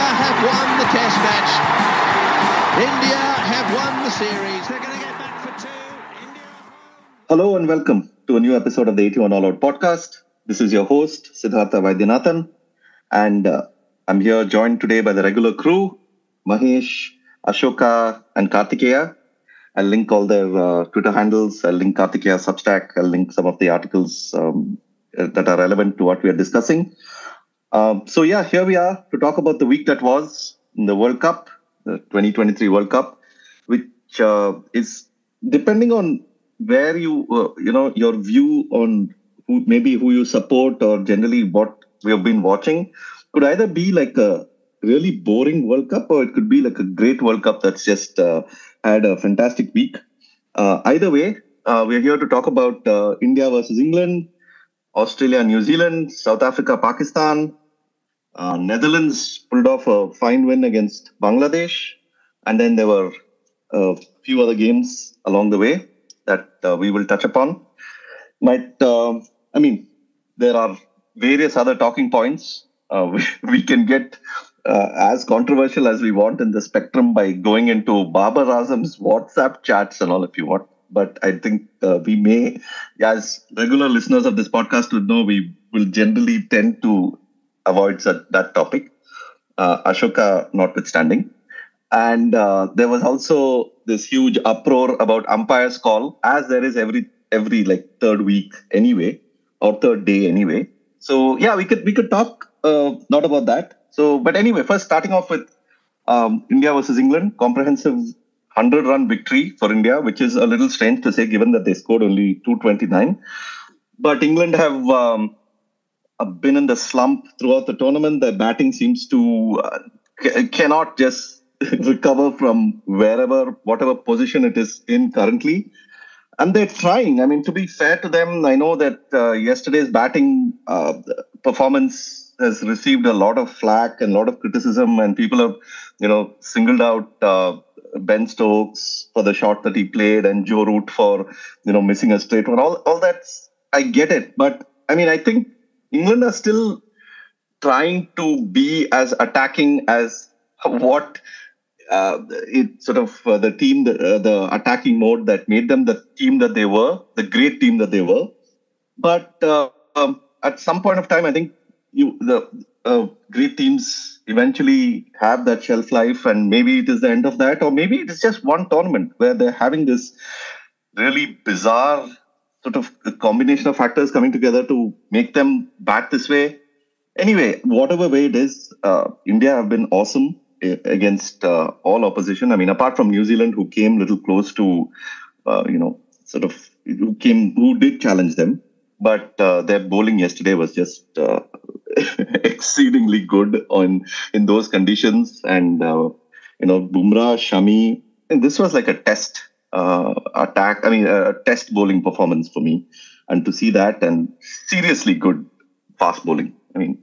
have won the Test match. India have won the series. They're going to get back for two. India. Hello and welcome to a new episode of the 81 All Out podcast. This is your host, Siddhartha Vaidyanathan. And I'm here joined today by the regular crew, Mahesh, Ashoka and Kartikeya. I'll link all their Twitter handles. I'll link Kartikeya's Substack. I'll link some of the articles that are relevant to what we are discussing. Here we are to talk about the week that was in the World Cup, the 2023 World Cup, which is depending on where you, your view on who you support or generally what we have been watching, could either be like a really boring World Cup or it could be like a great World Cup that's just had a fantastic week. Either way, we're here to talk about India versus England, Australia, New Zealand, South Africa, Pakistan. Netherlands pulled off a fine win against Bangladesh. And then there were a few other games along the way that we will touch upon. There are various other talking points. We can get as controversial as we want in the spectrum by going into Babar Azam's WhatsApp chats and all if you want. But I think we may, as regular listeners of this podcast would know, we will generally tend to avoid that topic, Ashoka notwithstanding. And there was also this huge uproar about umpire's call, as there is every third week anyway, or third day anyway. So yeah, we could talk not about that. So, but anyway, first starting off with India versus England, comprehensive 100-run victory for India, which is a little strange to say given that they scored only 229. But England have been in the slump throughout the tournament. Their batting seems to cannot just recover from whatever position it is in currently. And they're trying. I mean, to be fair to them, I know that yesterday's batting performance has received a lot of flack and a lot of criticism, and people have, singled out Ben Stokes for the shot that he played and Joe Root for, missing a straight one. All that's, I get it. But I mean, I think England are still trying to be as attacking as what the team, the attacking mode that made them the team that they were, the great team that they were. But at some point of time, I think great teams eventually have that shelf life, and maybe it is the end of that, or maybe it is just one tournament where they're having this really bizarre sort of combination of factors coming together to make them bat this way. Anyway, whatever way it is, India have been awesome against all opposition. I mean, apart from New Zealand, who came a little close to, who did challenge them. But their bowling yesterday was just exceedingly good in those conditions. And, Bumrah, Shami, and this was like a test a test bowling performance for me. And to see that and seriously good fast bowling. I mean,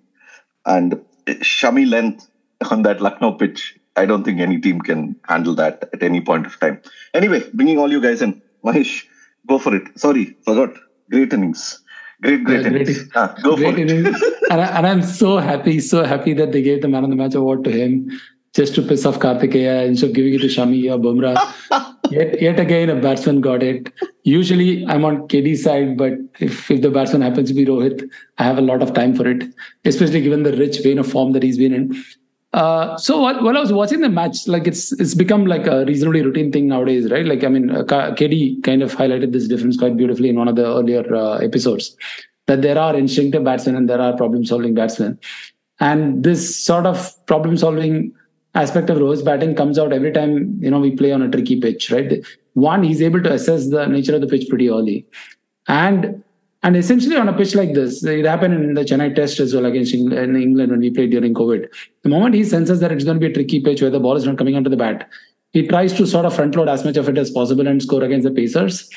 and Shami length on that Lucknow pitch, I don't think any team can handle that at any point of time. Anyway, bringing all you guys in. Mahesh, go for it. Sorry, forgot. Great innings. Great innings. Go for it. and I'm so happy that they gave the man of the match award to him just to piss off Kartikeya instead of giving it to Shami or Bumrah. Yet again, a batsman got it. Usually, I'm on KD's side, but if the batsman happens to be Rohit, I have a lot of time for it, especially given the rich vein of form that he's been in. So while I was watching the match, like it's become like a reasonably routine thing nowadays, right? Like, I mean, KD kind of highlighted this difference quite beautifully in one of the earlier episodes, that there are instinctive batsmen and there are problem-solving batsmen. And this sort of problem-solving aspect of Rohit's batting comes out every time, we play on a tricky pitch, right? One, he's able to assess the nature of the pitch pretty early. And essentially on a pitch like this, it happened in the Chennai test as well against England when we played during COVID. The moment he senses that it's going to be a tricky pitch where the ball is not coming onto the bat, he tries to sort of front load as much of it as possible and score against the Pacers.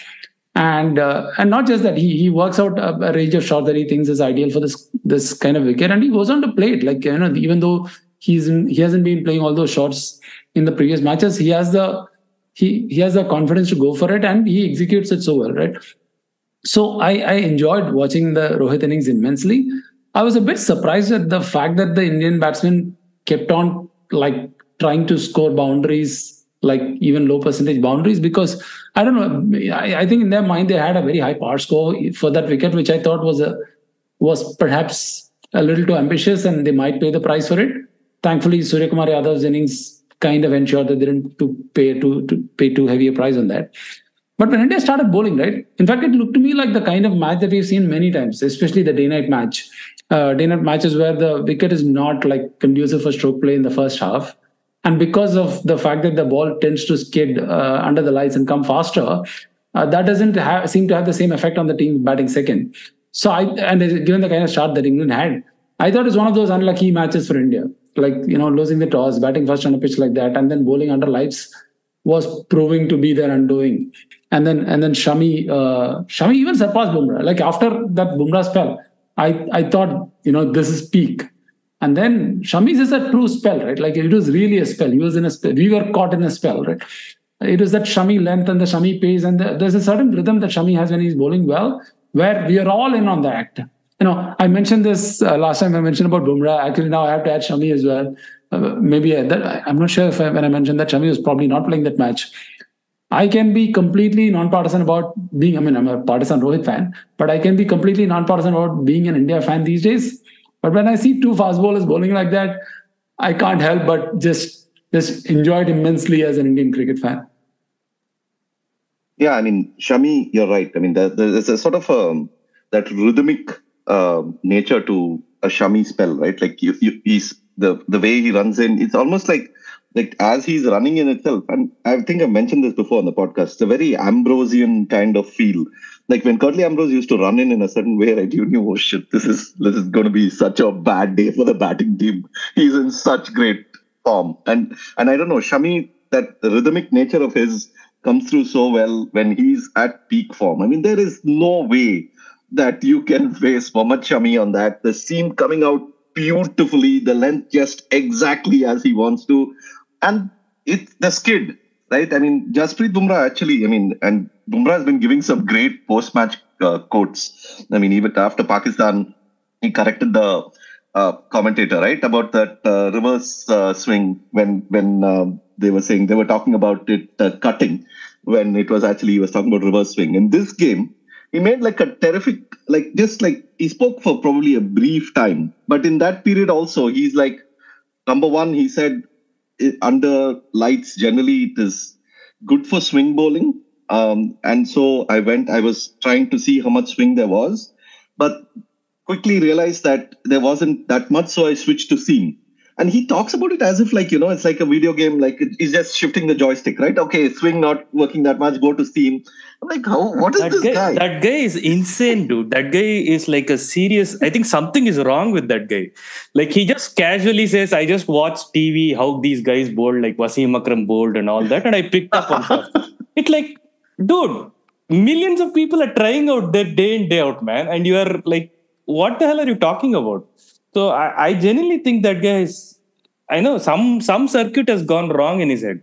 And not just that, he works out a range of shots that he thinks is ideal for this kind of wicket, and he goes on to play it. Like, even though he hasn't been playing all those shots in the previous matches, he has the confidence to go for it, and he executes it so well, right? So I enjoyed watching the Rohit innings immensely. I was a bit surprised at the fact that the Indian batsmen kept on like trying to score boundaries, like even low percentage boundaries, because I don't know. I think in their mind they had a very high power score for that wicket, which I thought was perhaps a little too ambitious, and they might pay the price for it. Thankfully, Surya Kumar Yadav's innings kind of ensured that they didn't pay too heavy a price on that. But when India started bowling, right, in fact, it looked to me like the kind of match that we've seen many times, especially the day-night match. Day-night matches where the wicket is not like conducive for stroke play in the first half. And because of the fact that the ball tends to skid under the lights and come faster, that doesn't seem to have the same effect on the team batting second. So, given the kind of start that England had, I thought it's one of those unlucky matches for India. Like, losing the toss, batting first on a pitch like that, and then bowling under lights was proving to be their undoing. And then Shami even surpassed Bumrah. Like after that Bumrah spell, I thought, this is peak. And then Shami's is a true spell, right? Like it was really a spell. He was in a spell. We were caught in a spell, right? It was that Shami length and the Shami pace, and there's a certain rhythm that Shami has when he's bowling well, where we are all in on the act. I mentioned this last time. I mentioned about Bumrah. Actually, now I have to add Shami as well. I'm not sure if when I mentioned that Shami was probably not playing that match. I can be completely non-partisan about being, I'm a partisan Rohit fan, but I can be completely non-partisan about being an India fan these days. But when I see two fast bowlers bowling like that, I can't help but just enjoy it immensely as an Indian cricket fan. Yeah, Shami, you're right. There's a sort of that rhythmic nature to a Shami spell, right? Like he's the way he runs in, it's almost like as he's running in itself. And I think I've mentioned this before on the podcast. It's a very Ambrosian kind of feel. Like when Curtly Ambrose used to run in a certain way, right? You knew, oh shit, this is going to be such a bad day for the batting team. He's in such great form. And I don't know, Shami, that rhythmic nature of his comes through so well when he's at peak form. There is no way that you can face Mohammad Shami on that. The seam coming out beautifully, the length just exactly as he wants to. And it's the skid, right? Jasprit Bumrah actually, and Bumrah has been giving some great post-match quotes. Even after Pakistan, he corrected the commentator, right? About that reverse swing when they were talking about it cutting, when it was actually, he was talking about reverse swing. In this game, he made like a terrific, he spoke for probably a brief time. But in that period also, he's like, number one, he said, under lights, generally it is good for swing bowling. And so I was trying to see how much swing there was, but quickly realized that there wasn't that much. So I switched to seam. And he talks about it as if it's like a video game, like he's just shifting the joystick, right? Okay, swing not working that much, go to seam. I'm like, what is this guy? That guy is insane, dude. That guy is like a serious, I think something is wrong with that guy. Like he just casually says, I just watched TV, how these guys bowled, like Wasim Akram bowled and all that. And I picked up on stuff. It's like, dude, millions of people are trying out that day in, day out, man. And you are like, what the hell are you talking about? So I genuinely think that guy is, I know some circuit has gone wrong in his head.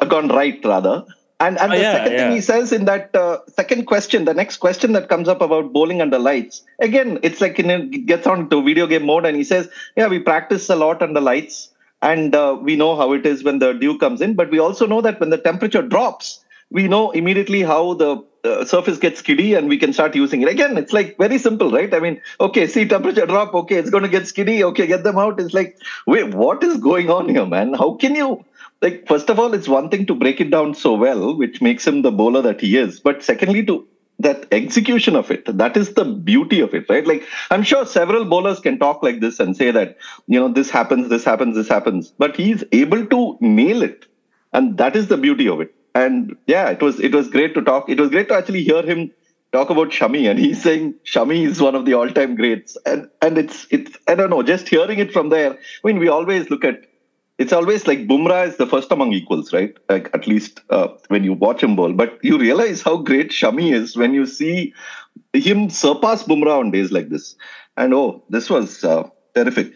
Gone right, rather. And the second thing he says in that second question, the next question that comes up about bowling under lights, again, it's like it gets on to video game mode, and he says, yeah, we practice a lot under lights, and we know how it is when the dew comes in, but we also know that when the temperature drops, we know immediately how the surface gets skiddy and we can start using it. Again, it's like very simple, right? Okay, see temperature drop. Okay, it's going to get skiddy. Okay, get them out. It's like, wait, what is going on here, man? How can you, first of all, it's one thing to break it down so well, which makes him the bowler that he is. But secondly, to that execution of it, that is the beauty of it, right? Like, I'm sure several bowlers can talk like this and say that, this happens, this happens, this happens. But he's able to nail it. And that is the beauty of it. And yeah, it was great to talk. It was great to actually hear him talk about Shami, and he's saying Shami is one of the all-time greats. And it's I don't know, just hearing it from there. We always look at, it's always like Bumrah is the first among equals, right? Like at least when you watch him bowl. But you realize how great Shami is when you see him surpass Bumrah on days like this. And this was terrific.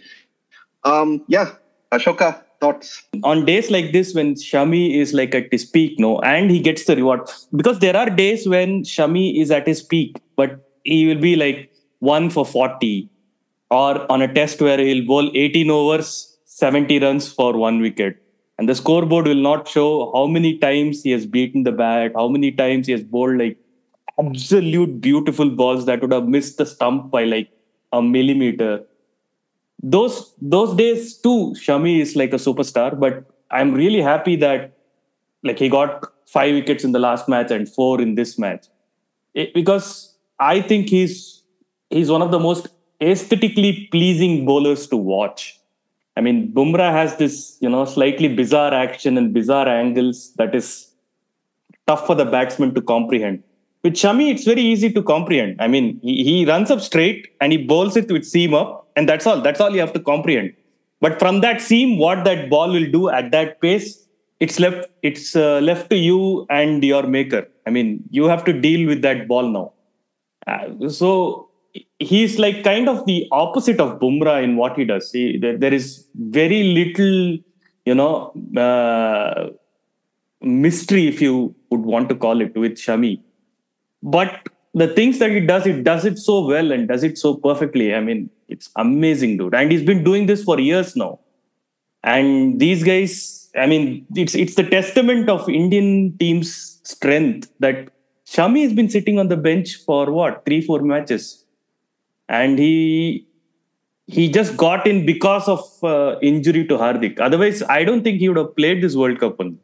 Ashoka, thoughts? On days like this, when Shami is like at his peak, and he gets the reward. Because there are days when Shami is at his peak, but he will be like 1 for 40. Or on a test where he'll bowl 18 overs, 70 runs for 1 wicket. And the scoreboard will not show how many times he has beaten the bat, how many times he has bowled like absolute beautiful balls that would have missed the stump by like a millimeter. Those days too, Shami is like a superstar, but I'm really happy that like he got 5 wickets in the last match and 4 in this match. Because I think he's one of the most aesthetically pleasing bowlers to watch. I mean, Bumrah has this, slightly bizarre action and bizarre angles that is tough for the batsman to comprehend. With Shami, it's very easy to comprehend. I mean, he runs up straight and he bowls it with seam up, and that's all. That's all you have to comprehend. But from that seam, what that ball will do at that pace, it's left to you and your maker. I mean, you have to deal with that ball now. So he's like kind of the opposite of Bumrah in what he does. There is very little, mystery, if you would want to call it, with Shami. But the things that he does it so well and does it so perfectly. I mean, it's amazing, dude. And he's been doing this for years now. And these guys, I mean, it's the testament of Indian team's strength that Shami has been sitting on the bench for 3-4 matches. And he just got in because of injury to Hardik. Otherwise, I don't think he would have played this World Cup one.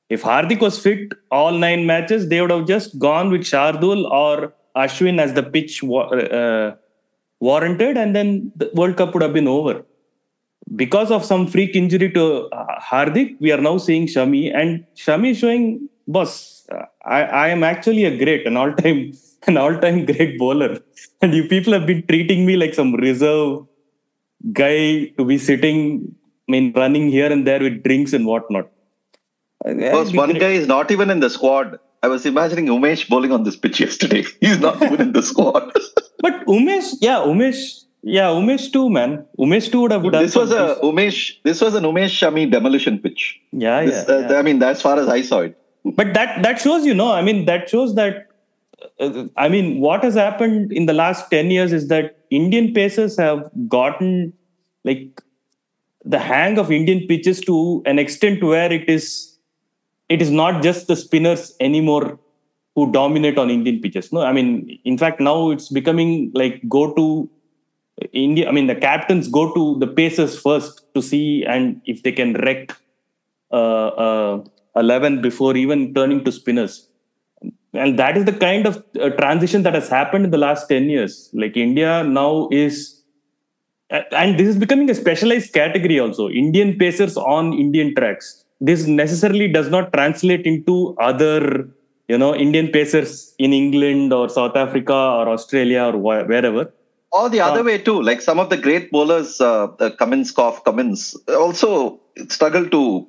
If Hardik was fit all 9 matches, they would have just gone with Shardul or Ashwin as the pitch warranted, and then the World Cup would have been over. Because of some freak injury to Hardik, we are now seeing Shami, and Shami is showing, boss, I am actually an all-time great bowler. And you people have been treating me like some reserve guy to be sitting, running here and there with drinks and whatnot. Because one guy is not even in the squad. I was imagining Umesh bowling on this pitch yesterday. He's not even in the squad. But Umesh too, man. Umesh too would have done. This was an Umesh Shami demolition pitch. Yeah. I mean, as far as I saw it. But that shows, that shows that. What has happened in the last 10 years is that Indian pacers have gotten like the hang of Indian pitches to an extent where it is not just the spinners anymore who dominate on Indian pitches. No, in fact, now it's becoming like go to India. The captains go to the pacers first to see and if they can wreck 11 before even turning to spinners. And that is the kind of transition that has happened in the last 10 years. Like India now is, and this is becoming a specialized category also, Indian pacers on Indian tracks. This necessarily does not translate into other, Indian pacers in England or South Africa or Australia or wherever. Or the other way too, like some of the great bowlers, Cummins also struggle to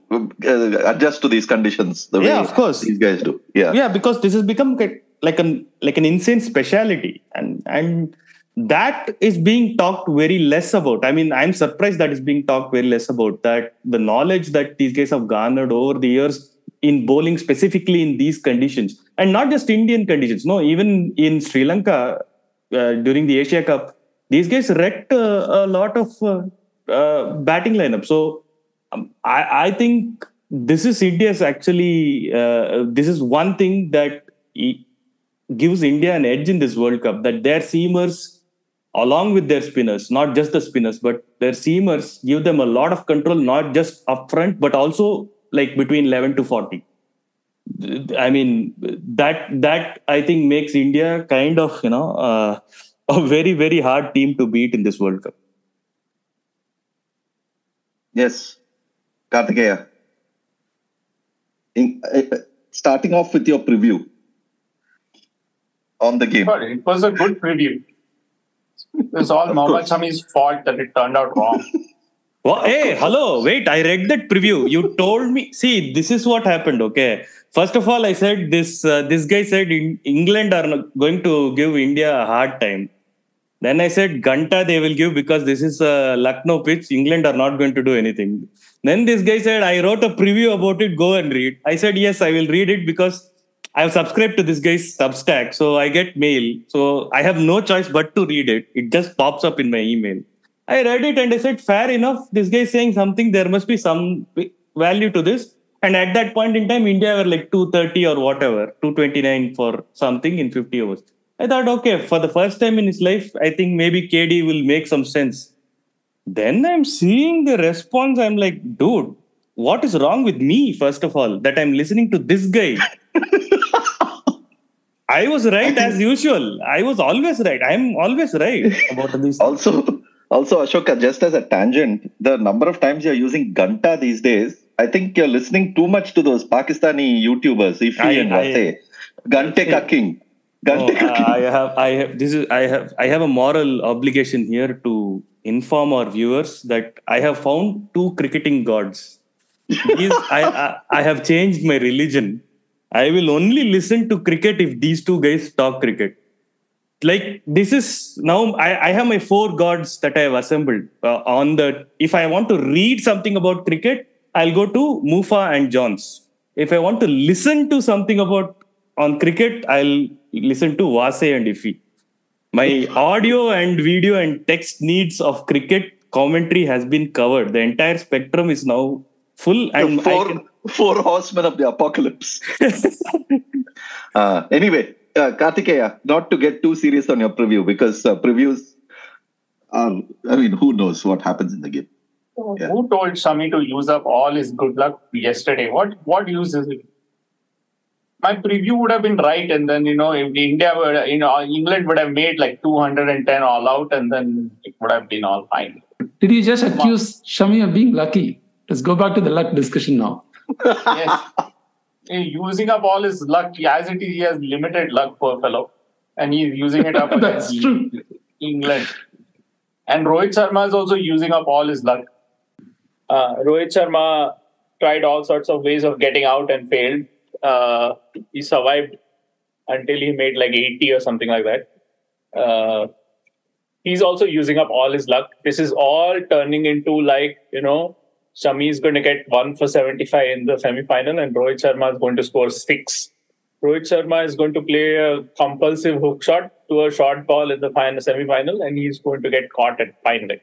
adjust to these conditions the way of course these guys do. Because this has become like an insane speciality, and that is being talked very less about. I'm surprised that is being talked very less about, that the knowledge that these guys have garnered over the years in bowling specifically in these conditions, and not just Indian conditions. No, even in Sri Lanka during the Asia Cup, these guys wrecked a lot of batting lineup. So I think this is India's actually, this is one thing that gives India an edge in this World Cup, that their seamers, along with their spinners, not just the spinners, but their seamers give them a lot of control, not just up front, but also like between 11 to 40. That I think makes India kind of, a very, very hard team to beat in this World Cup. Yes. Kartikeya, starting off with your preview on the game. Sorry, it was a good preview. It was all Mohammad Shami's fault that it turned out wrong. Well, hey, hello, wait, I read that preview. You told me, see, this is what happened, okay? First of all, I said this guy said England are going to give India a hard time. Then I said, Ganta they will give because this is a Lucknow pitch. England are not going to do anything. Then this guy said, I wrote a preview about it. Go and read. I said, yes, I will read it because I have subscribed to this guy's Substack. So I get mail. So I have no choice but to read it. It just pops up in my email. I read it and I said, fair enough. This guy is saying something. There must be some value to this. And at that point in time, India were like 230 or whatever, 229 for something in 50 overs. I thought, okay, for the first time in his life, I think maybe KD will make some sense. Then I'm seeing the response. I'm like, dude, what is wrong with me, first of all, that I'm listening to this guy? I was right as usual. I was always right. I'm always right about this. Also, Ashoka, just as a tangent, the number of times you're using Ganta these days, I think you're listening too much to those Pakistani YouTubers, Ifi and Wase. Gante ka king. Gante ka king. I have a moral obligation here to inform our viewers that I have found two cricketing gods. I have changed my religion. I will only listen to cricket if these two guys talk cricket. Like, this is now I have my four gods that I have assembled if I want to read something about cricket, I'll go to Mufa and Johns. If I want to listen to something on cricket, I'll listen to Wase and Ifi. My audio and video and text needs of cricket commentary has been covered. The entire spectrum is now full. And four horsemen of the apocalypse. Anyway, Kartikeya, not to get too serious on your preview, because previews are, who knows what happens in the game. Yeah. Who told Shami to use up all his good luck yesterday? What use is it? My preview would have been right, and then, if India would, England would have made like 210 all out, and then it would have been all fine. Did you just accuse Shami of being lucky? Let's go back to the luck discussion now. Yes. Using up all his luck, as it is, he has limited luck, poor fellow. And he's using it up against England. And Rohit Sharma is also using up all his luck. Rohit Sharma tried all sorts of ways of getting out and failed. He survived until he made like 80 or something like that. He's also using up all his luck. This is all turning into Shami is going to get 1 for 75 in the semi-final, and Rohit Sharma is going to score 6. Rohit Sharma is going to play a compulsive hook shot to a short ball in the semi-final, and he's going to get caught at fine leg.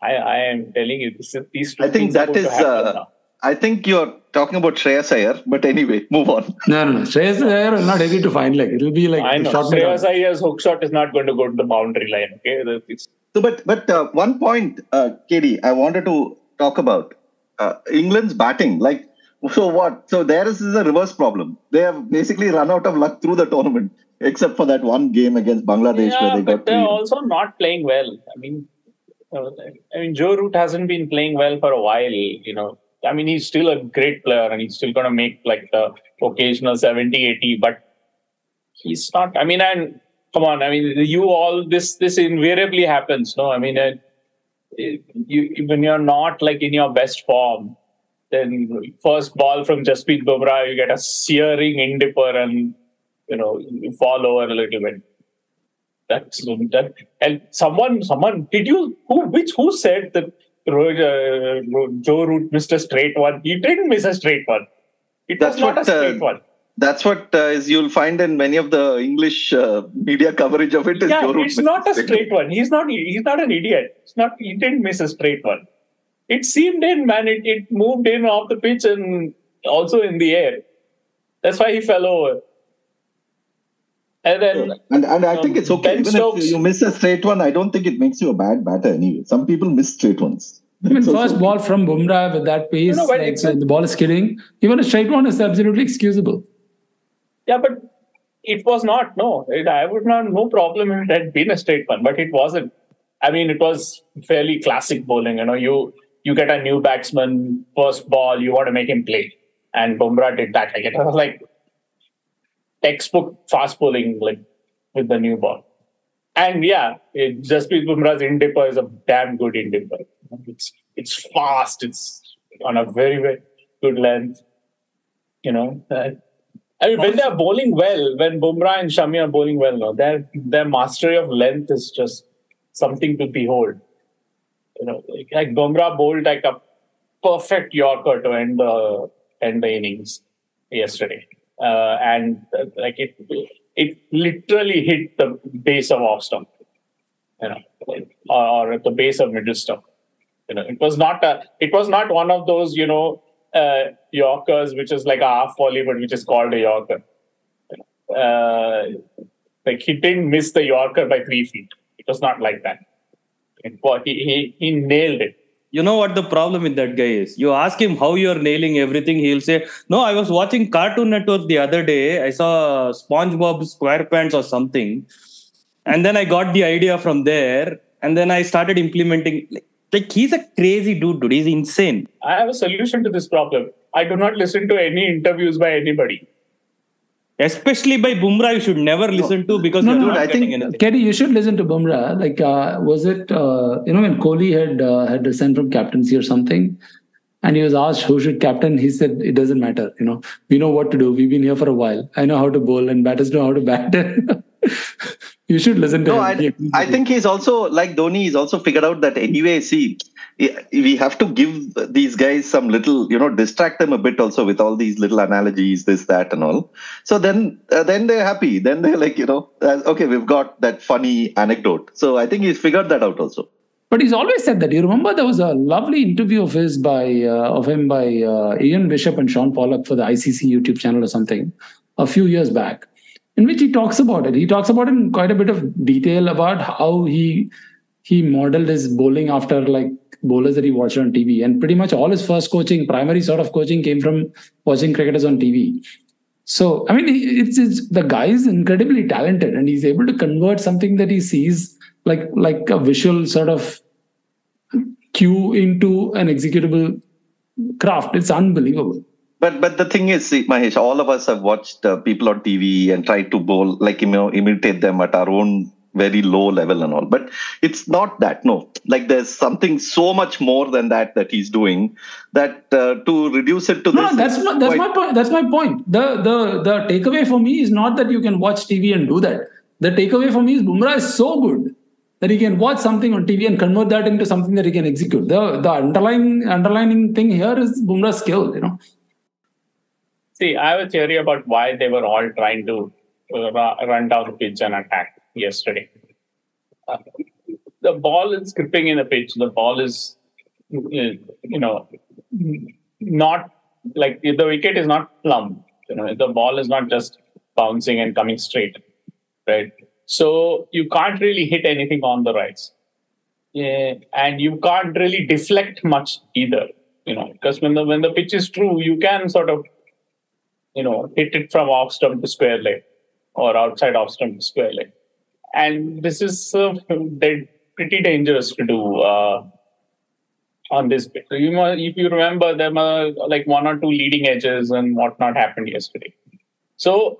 I am telling you, these two things are going to happen now. I think you're talking about Shreyas Iyer, but anyway, move on. No. Shreyas Iyer will not agree to fine leg. It will be like I know. Shreyas Iyer's hook shot is not going to go to the boundary line. Okay. So, but one point, KD, I wanted to talk about England's batting. So what? So there is a reverse problem. They have basically run out of luck through the tournament, except for that one game against Bangladesh where they got. But they're also not playing well. Joe Root hasn't been playing well for a while. He's still a great player and he's still going to make like the occasional 70, 80, but he's not. And come on. This invariably happens. No, when you're not like in your best form, then first ball from Jasprit Bumrah, you get a searing in dipper and you fall over a little bit. That's that. And someone who said that Joe Root missed a straight one? He didn't miss a straight one. It was not a straight one. That's what you'll find in many of the English media coverage of it. It's not a straight one. He's not an idiot. He didn't miss a straight one. It seemed in, man. It moved in off the pitch and also in the air. That's why he fell over. And then, and I think it's okay. Even Stokes, if you miss a straight one, I don't think it makes you a bad batter anyway. Some people miss straight ones. First ball from Bumrah with that pace, the ball is killing. Even a straight one is absolutely excusable. Yeah, but it was not. No, I would not. No problem if it had been a straight one, but it wasn't. It was fairly classic bowling. You get a new batsman, first ball, you want to make him play, and Bumrah did that. It was like textbook fast bowling, like with the new ball. And Jasprit Bumrah's in dipper is a damn good in dipper. It's fast. It's on a very, very good length. When they're bowling well, when Bumrah and Shami are bowling well now, their mastery of length is just something to behold. Like Bumrah bowled like a perfect Yorker to end the innings yesterday. It literally hit the base of off stump. or at the base of middle stump. It was not one of those, Yorkers, which is like a half volley, but which is called a Yorker. He didn't miss the Yorker by 3 feet. It was not like that. He nailed it. You know what the problem with that guy is? You ask him how you're nailing everything, he'll say, "No, I was watching Cartoon Network the other day. I saw SpongeBob SquarePants or something. And then I got the idea from there. And then I started implementing." Like he's a crazy dude. He's insane. I have a solution to this problem. I do not listen to any interviews by anybody. Especially by Bumrah, you should never listen to, because you're not getting anything. Kerry, you should listen to Bumrah. Was it when Kohli had resigned from captaincy or something, and he was asked who should captain? He said it doesn't matter. We know what to do. We've been here for a while. I know how to bowl, and batters know how to bat. You should listen to him. I think he's also like Dhoni. He's also figured out that anyway. See, we have to give these guys some little, distract them a bit also with all these little analogies, this, that, and all. So then they're happy. Then they're like, okay, we've got that funny anecdote. So I think he's figured that out also. But he's always said that. You remember there was a lovely interview of him by Ian Bishop and Sean Pollock for the ICC YouTube channel or something a few years back, in which he talks about it. He talks about it in quite a bit of detail about how he modeled his bowling after bowlers that he watched on TV. And pretty much all his first primary sort of coaching came from watching cricketers on TV. So, I mean, it's the guy is incredibly talented, and he's able to convert something that he sees like a visual sort of cue into an executable craft. It's unbelievable. But the thing is, see, Mahesh, all of us have watched people on TV and tried to bowl, imitate them at our own very low level and all. But it's not that, no. There's something so much more than that he's doing, that to reduce it to this... No, that's my point. That's my point. The takeaway for me is not that you can watch TV and do that. The takeaway for me is Bumrah is so good that he can watch something on TV and convert that into something that he can execute. The underlining thing here is Bumrah's skill, See, I have a theory about why they were all trying to run down the pitch and attack yesterday. The ball is gripping in the pitch. The ball is, not like the wicket is not plumb. The ball is not just bouncing and coming straight, right? So you can't really hit anything on the rights. And you can't really deflect much either, because when the pitch is true, you can sort of, hit it from off stump to square leg or outside off stump to square leg. And this is pretty dangerous to do on this pitch. If you remember, there were one or two leading edges and whatnot happened yesterday. So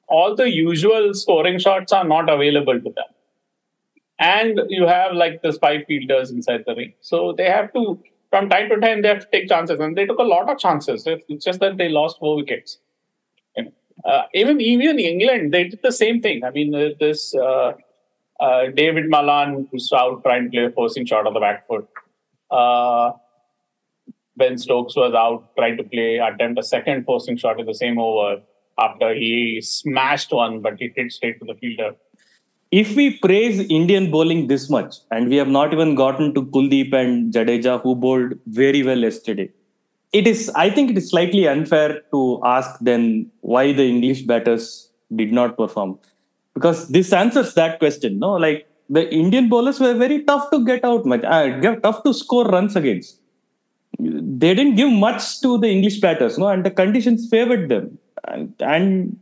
all the usual scoring shots are not available to them. And you have the 5 fielders inside the ring. So they have to, from time to time, they have to take chances. And they took a lot of chances. It's just that they lost 4 wickets. Even England, they did the same thing. I mean, this David Malan was out trying to play a forcing shot on the back foot. Ben Stokes was out trying to attempt a second forcing shot in the same over after he smashed one, but he hit straight to the fielder. If we praise Indian bowling this much, and we have not even gotten to Kuldeep and Jadeja, who bowled very well yesterday, I think it is slightly unfair to ask then why the English batters did not perform. Because this answers that question, no? The Indian bowlers were very tough to get out, tough to score runs against. They didn't give much to the English batters, no? And the conditions favored them. And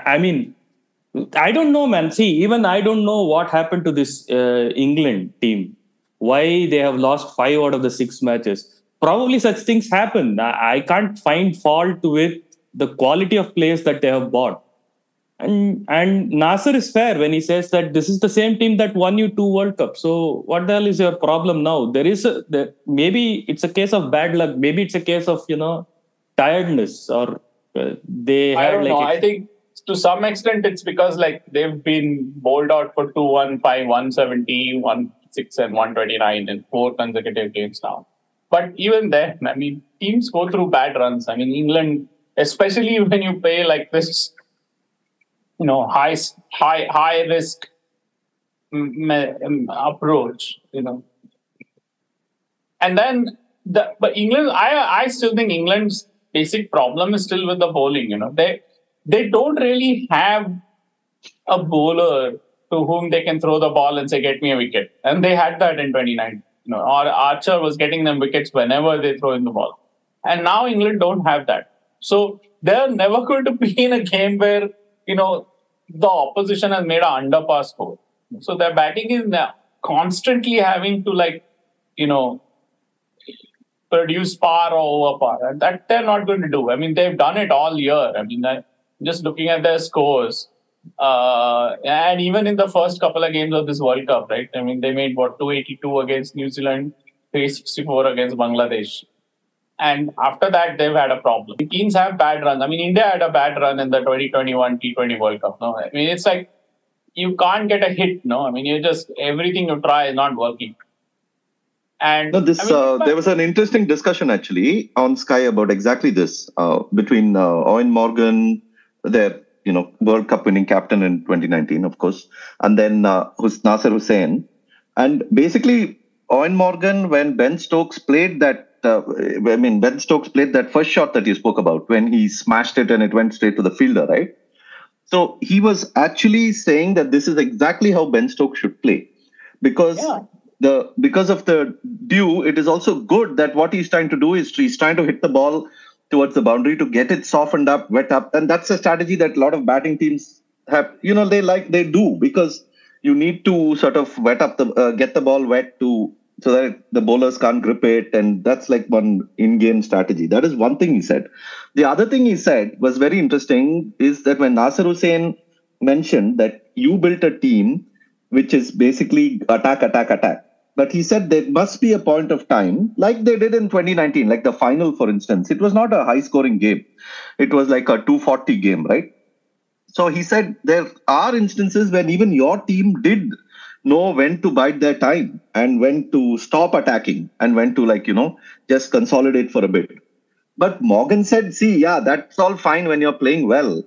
I mean, I don't know, man. See, even I don't know what happened to this England team. Why they have lost 5 out of the 6 matches. Probably such things happen. I can't find fault with the quality of players that they have bought. And Nasser is fair when he says that this is the same team that won you 2 World Cups. So what the hell is your problem now? Maybe it's a case of bad luck. Maybe it's a case of, tiredness, or they I had don't know. I think to some extent it's because they've been bowled out for 215, 170, 16 and 129 in 4 consecutive games now. But even then, I mean, teams go through bad runs. I mean, England, especially when you play this, high risk, approach, And then, but England, I still think England's basic problem is still with the bowling. They don't really have a bowler to whom they can throw the ball and say, "Get me a wicket," and they had that in 2019. Or Archer was getting them wickets whenever they throw in the ball, and now England don't have that. So they're never going to be in a game where the opposition has made an underpass score. So their batting is now constantly having to produce par or over par. And that they're not going to do. I mean, they've done it all year. I mean, just looking at their scores, and even in the first couple of games of this World Cup, right? I mean, they made 282 against New Zealand, 364 against Bangladesh. And after that, they've had a problem. Teams have bad runs. I mean, India had a bad run in the 2021 T20 World Cup. No, I mean, it's like you can't get a hit. No, I mean, everything you try is not working. And no, there was an interesting discussion actually on Sky about exactly this between Owen Morgan, their World Cup winning captain in 2019, of course, and then Nasser Hussain. And basically, Owen Morgan, when Ben Stokes played that, Ben Stokes played that first shot that you spoke about when he smashed it and it went straight to the fielder, right? So he was actually saying that this is exactly how Ben Stokes should play because of the dew. It is also good that what he's trying to do is he's trying to hit the ball towards the boundary to get it softened up, wet up, and that's a strategy that a lot of batting teams have. They do because you need to sort of wet up get the ball wet so that the bowlers can't grip it, and that's like one in-game strategy. That is one thing he said. The other thing he said was very interesting is that when Nasser Hussain mentioned that you built a team which is basically attack. But he said there must be a point of time, like they did in 2019, like the final, for instance. It was not a high-scoring game. It was like a 240 game, right? So he said there are instances when even your team did know when to bide their time and when to stop attacking and when to just consolidate for a bit. But Morgan said, that's all fine when you're playing well.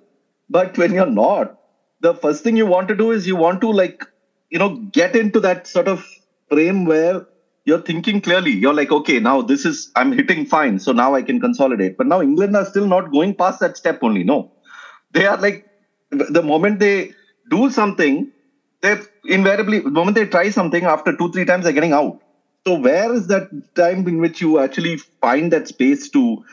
But when you're not, the first thing you want to do is you want to get into that sort of frame where you're thinking clearly. You're like, okay, now I'm hitting fine. So now I can consolidate. But now England are still not going past that step only. No, they are like, the moment they do something, the moment they try something, after 2-3 times, they're getting out. So where is that time in which you actually find that space to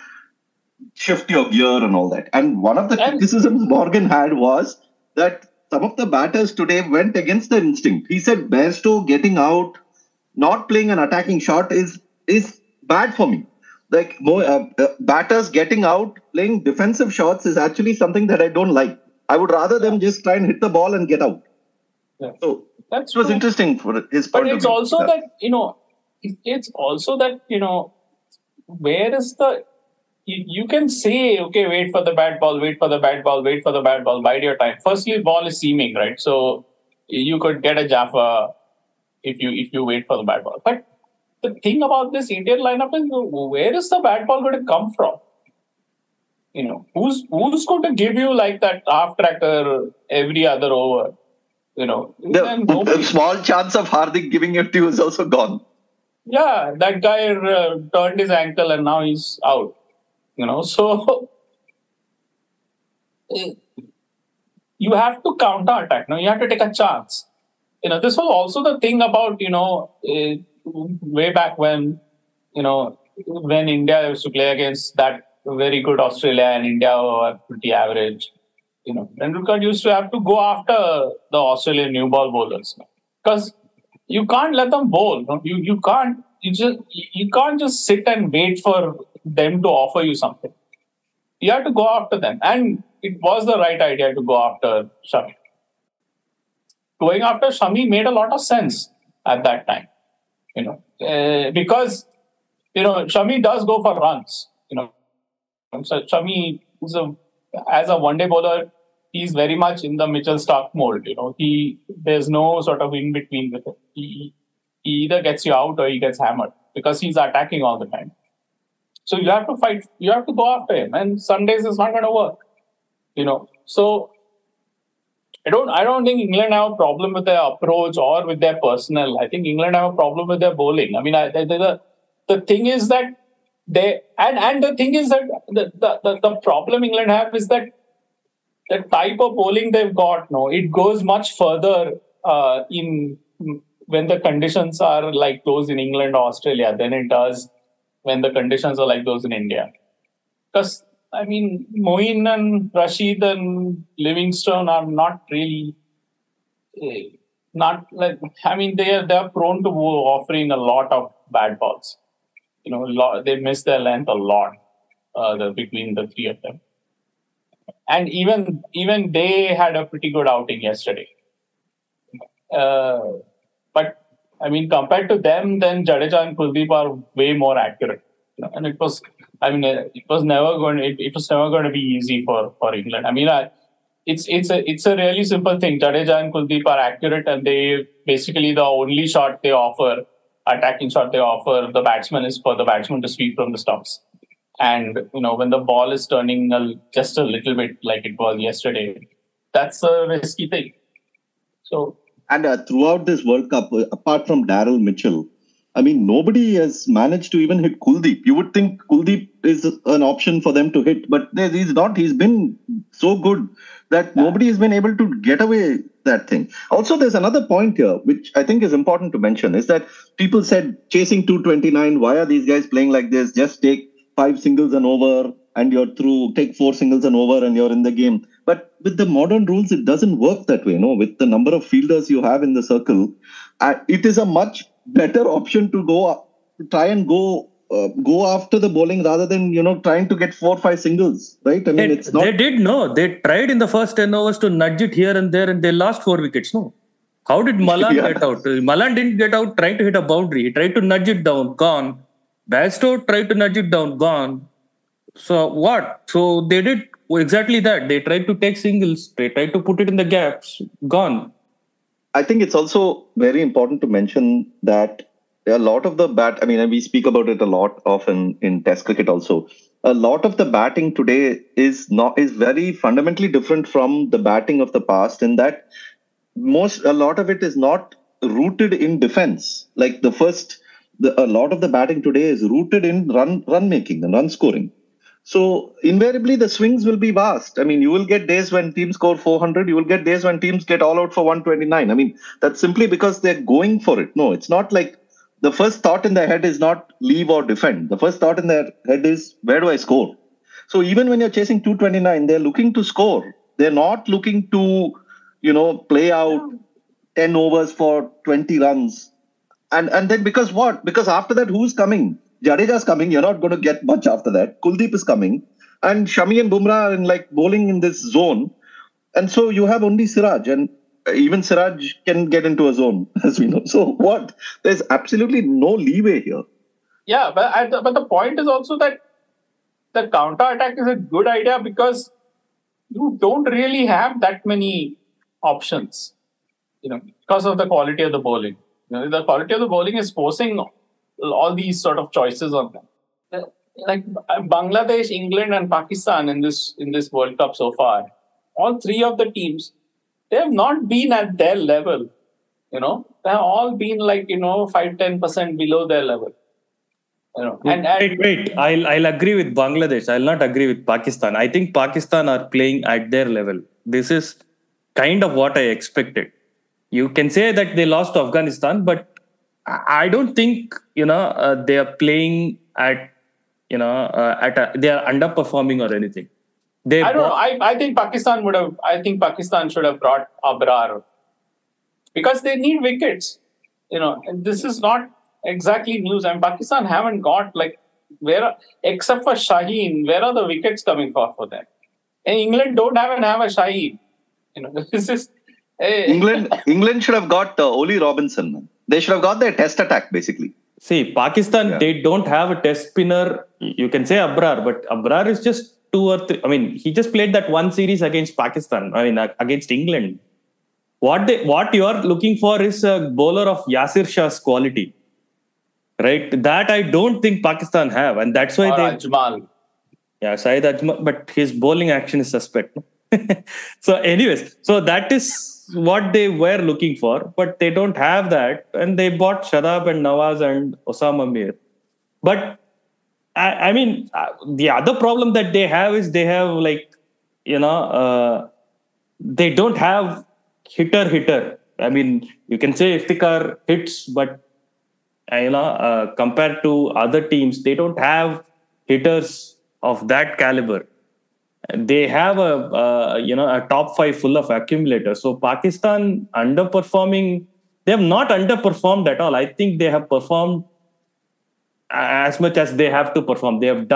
shift your gear and all that? And one of the criticisms Morgan had was that some of the batters today went against their instinct. He said Bairstow getting out, not playing an attacking shot is bad for me. Like batters getting out, playing defensive shots is actually something that I don't like. I would rather them just try and hit the ball and get out. Yeah. So it was interesting for his point of view. But it's also that, where is the... You can say, okay, wait for the bad ball, bide your time. Firstly, ball is seaming, right? So you could get a Jaffa if you wait for the bad ball. But the thing about this Indian lineup is, where is the bad ball going to come from? Who's going to give you like that half tractor every other over? The small chance of Hardik giving it to you is also gone. Yeah, that guy turned his ankle and now he's out. So you have to counter attack. You have to take a chance. This was also the thing about way back when India used to play against that very good Australia and India were pretty average. Tendulkar used to have to go after the Australian new ball bowlers because you can't let them bowl. You can't just sit and wait for them to offer you something. You have to go after them, and it was the right idea to go after Shami. Going after Shami made a lot of sense at that time, because Shami does go for runs. So Shami is as a one-day bowler, he's very much in the Mitchell Starc mold. There's no sort of in between with it. He either gets you out or he gets hammered because he's attacking all the time. So you have to fight. You have to go after him, and Sundays is not going to work. So I don't think England have a problem with their approach or with their personnel. I think England have a problem with their bowling. I mean, the thing is that the thing is that the problem England have is that the type of bowling they've got, no, it goes much further in when the conditions are like those in England or Australia than it does when the conditions are like those in India. Because I mean, Moeen and Rashid and Livingstone are not really not like. I mean, they are prone to offering a lot of bad balls. You know, they miss their length a lot between the three of them. And even they had a pretty good outing yesterday. But I mean, compared to them, then Jadeja and Kuldeep are way more accurate. And it was, I mean, it was never going to be easy for England. I mean, it's a really simple thing. Jadeja and Kuldeep are accurate, and they basically the only shot they offer, attacking shot they offer, the batsman is for the batsman to sweep from the stumps. And when the ball is turning just a little bit like it was yesterday, that's a risky thing. So. And throughout this World Cup, apart from Daryl Mitchell, I mean, nobody has managed to even hit Kuldeep. You would think Kuldeep is an option for them to hit, but he's not. He's been so good that nobody has been able to get away that thing. Also, there's another point here, which I think is important to mention, is that people said chasing 229, why are these guys playing like this? Just take 5 singles and over and you're through, take 4 singles and over and you're in the game. But with the modern rules, it doesn't work that way. With the number of fielders you have in the circle, it is a much better option to try and go after the bowling rather than trying to get 4 or 5 singles, right? I mean, it's not. They tried in the first 10 overs to nudge it here and there, and they lost 4 wickets. No, how did Malan get out? Malan didn't get out trying to hit a boundary. He tried to nudge it down, gone. Bairstow tried to nudge it down, gone. So what? So they did exactly that. They tried to take singles. They tried to put it in the gaps, gone. I think it's also very important to mention that a lot of the and we speak about it a lot often in Test cricket also. A lot of the batting today is very fundamentally different from the batting of the past, in that a lot of it is not rooted in defense. Like a lot of the batting today is rooted in run making and run scoring. So invariably the swings will be vast. I mean, you will get days when teams score 400. You will get days when teams get all out for 129. I mean, that's simply because they're going for it. No, it's not like the first thought in their head is not leave or defend. The first thought in their head is, where do I score? So even when you're chasing 229, they're looking to score. They're not looking to, play out 10 overs for 20 runs. And then because what? Because after that, who's coming? Jadeja's coming. You're not going to get much after that. Kuldeep is coming. And Shami and Bumrah are bowling in this zone. And so you have only Siraj. And even Siraj can get into a zone, as we know. So what? There's absolutely no leeway here. Yeah, but the point is also that the counter-attack is a good idea because you don't really have that many options, because of the quality of the bowling. The quality of the bowling is forcing all these sort of choices on them. Like Bangladesh, England, and Pakistan in this World Cup so far, all 3 of the teams, they have not been at their level. They have all been 5-10% below their level. Wait. I'll agree with Bangladesh. I'll not agree with Pakistan. I think Pakistan are playing at their level. This is kind of what I expected. You can say that they lost to Afghanistan, but I don't think they are playing at they are underperforming or anything. I don't know. I think Pakistan would have. I think Pakistan should have brought Abrar because they need wickets. And this is not exactly news. And Pakistan haven't got except for Shaheen, where are the wickets coming for them? And England don't have a Shaheen. This is England should have got Oli Robinson. Man. They should have got their test attack, basically. See, Pakistan, they don't have a test spinner. You can say Abrar, but Abrar is just 2 or 3. I mean, he just played that one series against Pakistan. I mean, against England. What you are looking for is a bowler of Yasir Shah's quality, right? That I don't think Pakistan have, and that's why Ajmal. Yeah, Saeed Ajmal, but his bowling action is suspect. So, anyways, so that is what they were looking for, but they don't have that, and they bought Shadab and Nawaz and Osama Mir. But I mean, the other problem that they have is they have like, they don't have hitter. I mean, you can say Iftikhar hits, but compared to other teams, they don't have hitters of that caliber. They have a top five full of accumulators. So Pakistan underperforming. They have not underperformed at all. I think they have performed as much as they have to perform. They have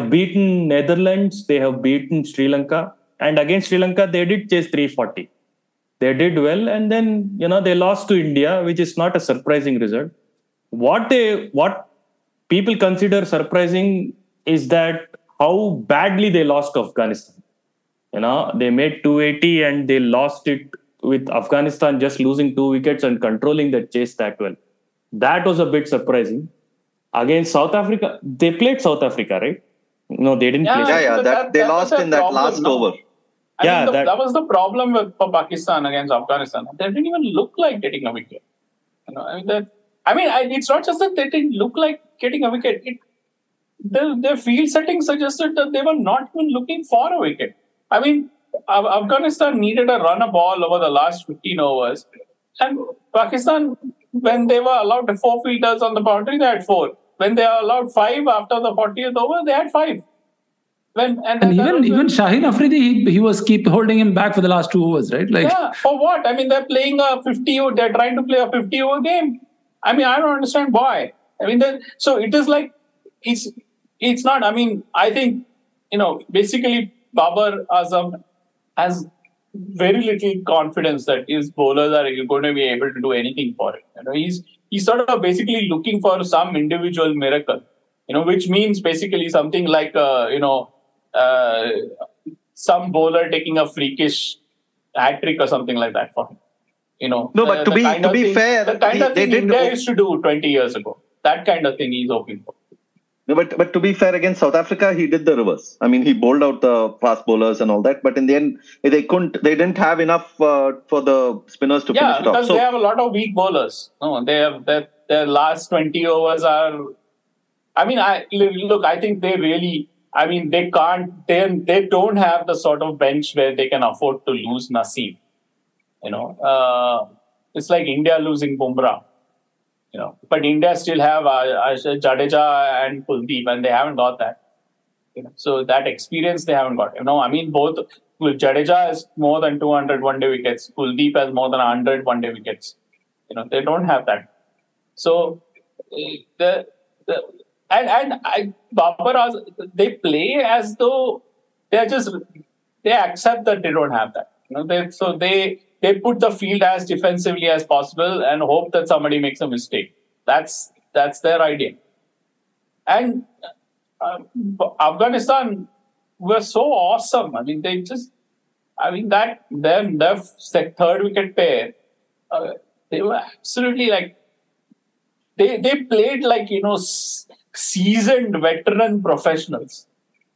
beaten Netherlands, they have beaten Sri Lanka, and against Sri Lanka they did chase 340. They did well, and then they lost to India, which is not a surprising result. What people consider surprising is that how badly they lost to Afghanistan. They made 280 and they lost it with Afghanistan just losing 2 wickets and controlling the chase that well. That was a bit surprising. Against South Africa, they played South Africa, right? No, they didn't play. They lost in that last over. That was the problem for Pakistan against Afghanistan. They didn't even look like getting a wicket. It's not just that they didn't look like getting a wicket. Their field settings suggested that they were not even looking for a wicket. I mean, Afghanistan needed a run a ball over the last 15 overs. And Pakistan, when they were allowed 4 fielders on the boundary, they had 4. When they are allowed 5 after the 40th over, they had 5. Even Shaheen Afridi, he was keep holding him back for the last 2 overs, right? For what? I mean, they're playing a 50. They're trying to play a 50-over game. I mean, I don't understand why. I mean, so it is like it's not. I mean, I think basically Babar Azam has very little confidence that his bowlers are going to be able to do anything for it. He's sort of basically looking for some individual miracle. Which means basically something like some bowler taking a freakish hat trick or something like that for him. No, but to be fair, the kind of thing India used to do 20 years ago. That kind of thing he's hoping for. No, but to be fair, against South Africa, he did the reverse. I mean, he bowled out the fast bowlers and all that, but in the end, they didn't have enough for the spinners to finish it off. Yeah, because they have a lot of weak bowlers. No, they have their last 20 overs are. I mean, I think they really. I mean, they can't. They don't have the sort of bench where they can afford to lose Naseem. It's like India losing Bumrah. But India still have Jadeja and Kuldeep, and they haven't got that. So that experience they haven't got. I mean, both Jadeja has more than 200 one-day wickets. Kuldeep has more than 100 one-day wickets. They don't have that. So Babar, they play as though they accept that they don't have that. They put the field as defensively as possible and hope that somebody makes a mistake. That's their idea. And Afghanistan were so awesome. I mean, that their third wicket pair, they were absolutely like they played like seasoned veteran professionals.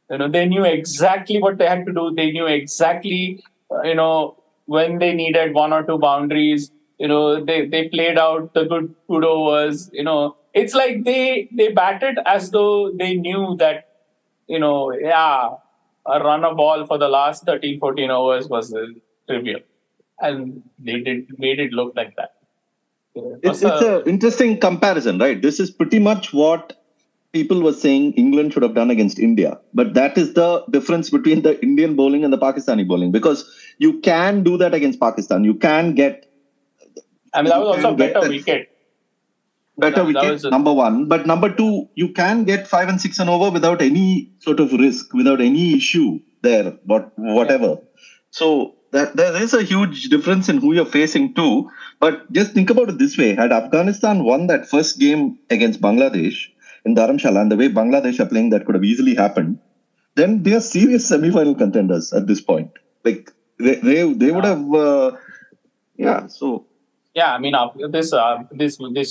They knew exactly what they had to do. They knew exactly when they needed 1 or 2 boundaries. They played out the good overs. It's like they batted as though they knew that a run a ball for the last 13, 14 overs was trivial, and they made it look like that. It's an interesting comparison, right? This is pretty much what people were saying England should have done against India. But that is the difference between the Indian bowling and the Pakistani bowling, because you can do that against Pakistan. You can get... I mean, that was also a better wicket. Better wicket, number one. But number two, you can get 5 and 6 and over without any sort of risk, without any issue there, whatever. Yeah. So there is a huge difference in who you're facing too. But just think about it this way. Had Afghanistan won that first game against Bangladesh in Dharamshala, and the way Bangladesh are playing, that could have easily happened, then they are serious semi-final contenders at this point. Like they would have, so... Yeah, I mean, this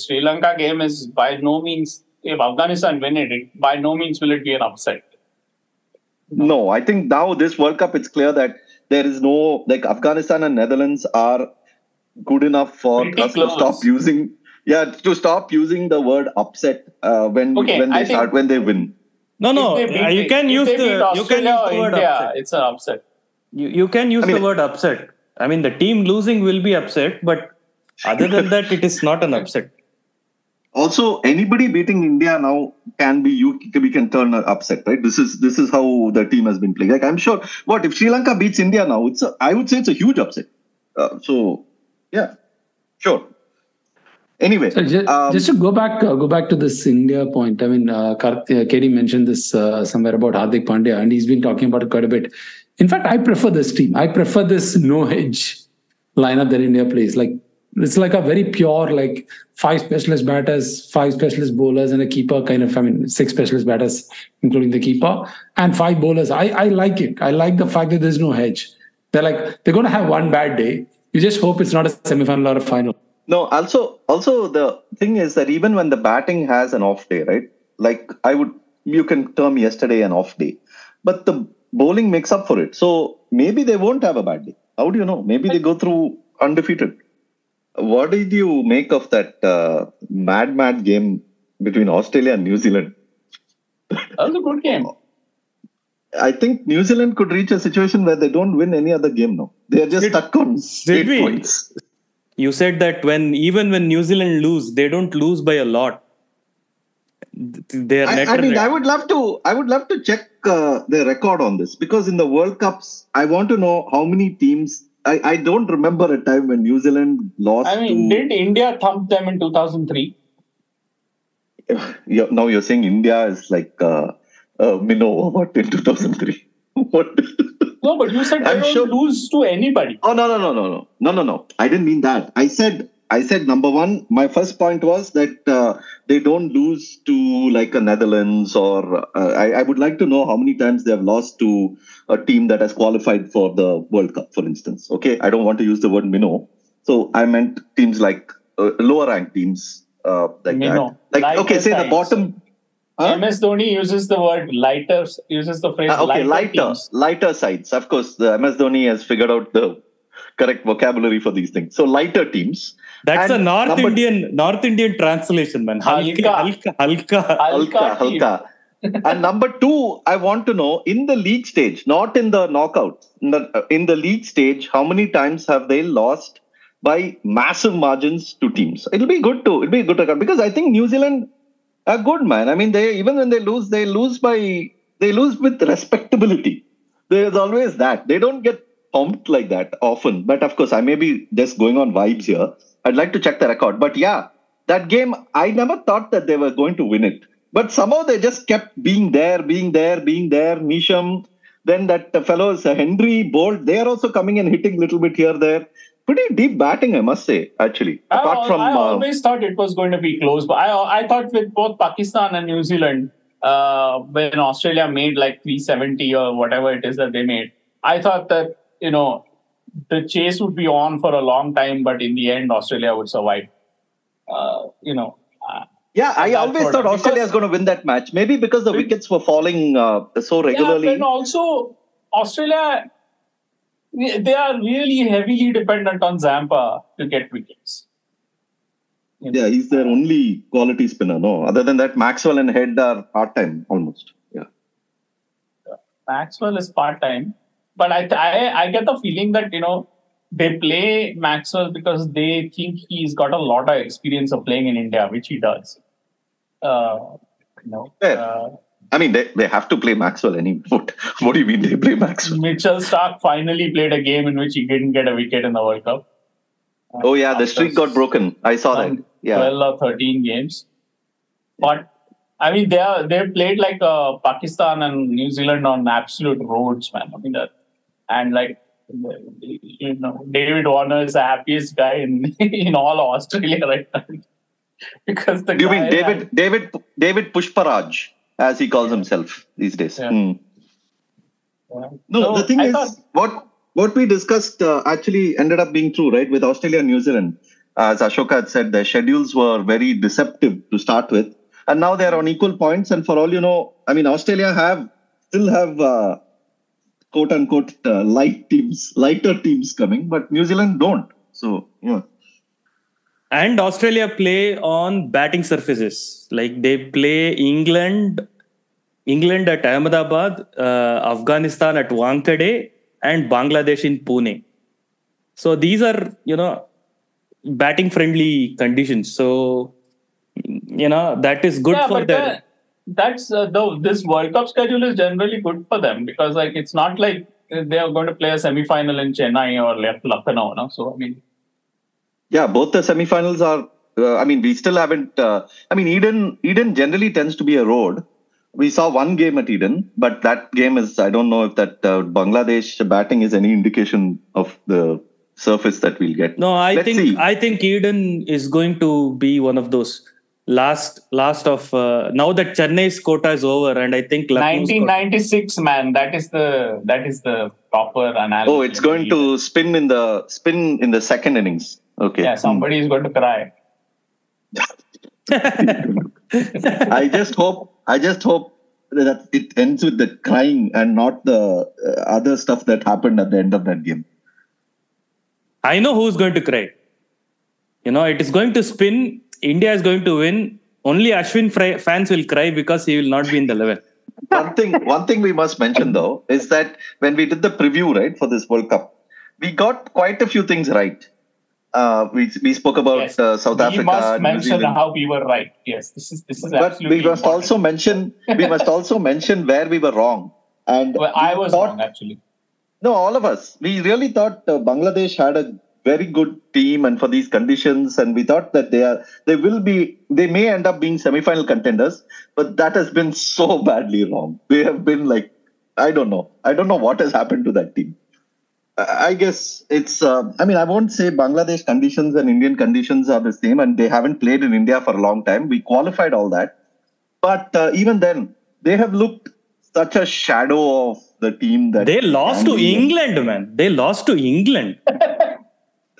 Sri Lanka game is by no means, if Afghanistan win it, by no means will it be an upset. No, I think now this World Cup, it's clear that there is no, like Afghanistan and Netherlands are good enough for Pretty us close. to stop using the word upset when they win. No. You can use the word India, upset. it's an upset. You can use the word upset. I mean, the team losing will be upset, but other than that, it is not an upset. Also, anybody beating India now we can turn an upset, right? This is how the team has been playing. Like, I'm sure, if Sri Lanka beats India now, I would say it's a huge upset. Yeah, sure. Anyway, so just to go back to this India point. I mean, Katie mentioned this somewhere about Hardik Pandya, and he's been talking about it quite a bit. In fact, I prefer this team. I prefer this no-hedge lineup that India plays. Like, it's like a very pure, like 5 specialist batters, 5 specialist bowlers, and a keeper kind of, 6 specialist batters, including the keeper, and 5 bowlers. I like it. I like the fact that there's no hedge. They're going to have one bad day. You just hope it's not a semi-final or a final. No, also the thing is that even when the batting has an off day, right? Like you can term yesterday an off day, but the bowling makes up for it. So maybe they won't have a bad day. How do you know? Maybe they go through undefeated. What did you make of that mad game between Australia and New Zealand? That was a good game. I think New Zealand could reach a situation where they don't win any other game now. They are just stuck on 8 points. You said that even when New Zealand lose, they don't lose by a lot. They are I would love to check their record on this, because in the World Cups, I want to know how many teams. I don't remember a time when New Zealand lost. Did India thump them in 2003? Now you're saying India is like minnow in 2003. What? No, but you said they don't lose to anybody. Oh, no. I didn't mean that. I said number one, my first point was that they don't lose to like a Netherlands or I would like to know how many times they have lost to a team that has qualified for the World Cup, for instance. Okay, I don't want to use the word minnow. So I meant teams like lower ranked teams like minnow. that. Like, lighter okay, say sides. the bottom. Huh? MS Dhoni uses the word lighter, uses the phrase lighter sides. Of course, the MS Dhoni has figured out the correct vocabulary for these things. So lighter teams. That's a North Indian translation, man. Halka. And number 2, I want to know in the league stage, not in the knockout, in the league stage, how many times have they lost by massive margins to teams? It'll be good record, because I think New Zealand are good, man. I mean, even when they lose with respectability. There's always that. They don't get pumped like that often. But of course, I may be just going on vibes here. I'd like to check the record. But yeah, that game, I never thought that they were going to win it. But somehow they just kept being there. Nisham, then that fellow Henry, Bolt, they are also coming and hitting a little bit here, there. Pretty deep batting, I must say, actually. I always thought it was going to be close. But I thought with both Pakistan and New Zealand, when Australia made like 370 or whatever it is that they made, I thought that, the chase would be on for a long time, but in the end, Australia would survive. Yeah, I always thought Australia was going to win that match. Maybe because the wickets were falling so regularly. Yeah, and also Australia, they are really heavily dependent on Zampa to get wickets. Yeah, he's their only quality spinner. No, other than that, Maxwell and Head are part-time almost. Yeah. Maxwell is part-time. But I get the feeling that, they play Maxwell because they think he's got a lot of experience of playing in India, which he does. I mean, they have to play Maxwell anyway. What do you mean they play Maxwell? Mitchell Starc finally played a game in which he didn't get a wicket in the World Cup. Oh yeah, the streak got broken. I saw that. Yeah, 12 or 13 games. But I mean, they played like Pakistan and New Zealand on absolute roads, man. I mean that, and like David Warner is the happiest guy in all Australia right now. Because the you mean David Pushparaj, as he calls himself these days? Yeah. Yeah. No, so the thing is, what we discussed actually ended up being true, right? With Australia and New Zealand, as Ashoka had said, their schedules were very deceptive to start with, and now they are on equal points. And for all you know, I mean, Australia still have quote unquote lighter teams coming, but New Zealand don't. So yeah. And Australia play on batting surfaces. Like they play England at Ahmedabad, Afghanistan at Wankhede, and Bangladesh in Pune. So these are, batting friendly conditions. So, that is good for them. That's this World Cup schedule is generally good for them because like it's not like they are going to play a semi-final in Chennai or Lucknow. No? So I mean, yeah, both the semi-finals are. We still haven't. Eden generally tends to be a road. We saw one game at Eden, but that game is. I don't know if that Bangladesh batting is any indication of the surface that we'll get. No, I think Eden is going to be one of those last of now that Chennai's quota is over, and I think 1996 man, that is the proper analogy. Oh, it's going to spin in the second innings. Okay. Yeah, somebody is going to cry. I just hope that it ends with the crying and not the other stuff that happened at the end of that game. I know who's going to cry. It is going to spin. India is going to win. Only Ashwin fans will cry because he will not be in the 11. One thing we must mention though is that when we did the preview, right, for this World Cup, we got quite a few things right. We spoke about South Africa. We must mention how we were right. Yes, this is but we must also mention where we were wrong. And I was wrong actually. No, all of us. We really thought Bangladesh had a very good team, and for these conditions, and we thought that they may end up being semi-final contenders, but that has been so badly wrong. They have been like, I don't know what has happened to that team. I guess it's, I won't say Bangladesh conditions and Indian conditions are the same, and they haven't played in India for a long time. We qualified all that. But even then, they have looked such a shadow of the team that... They lost to England, man. They lost to England.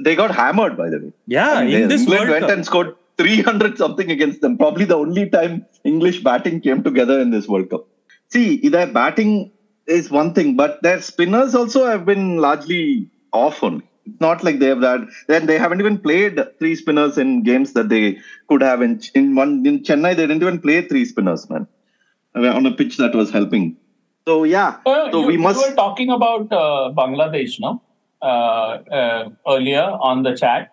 They got hammered, by the way. Yeah, in this England went and scored 300 something against them. Probably the only time English batting came together in this World Cup. See, their batting is one thing, but their spinners also have been largely off only. It's not like they have that. Then they haven't even played three spinners in games that they could have. In Chennai, they didn't even play three spinners, man, on a pitch that was helping. So yeah, we were talking about Bangladesh, no? Earlier on the chat,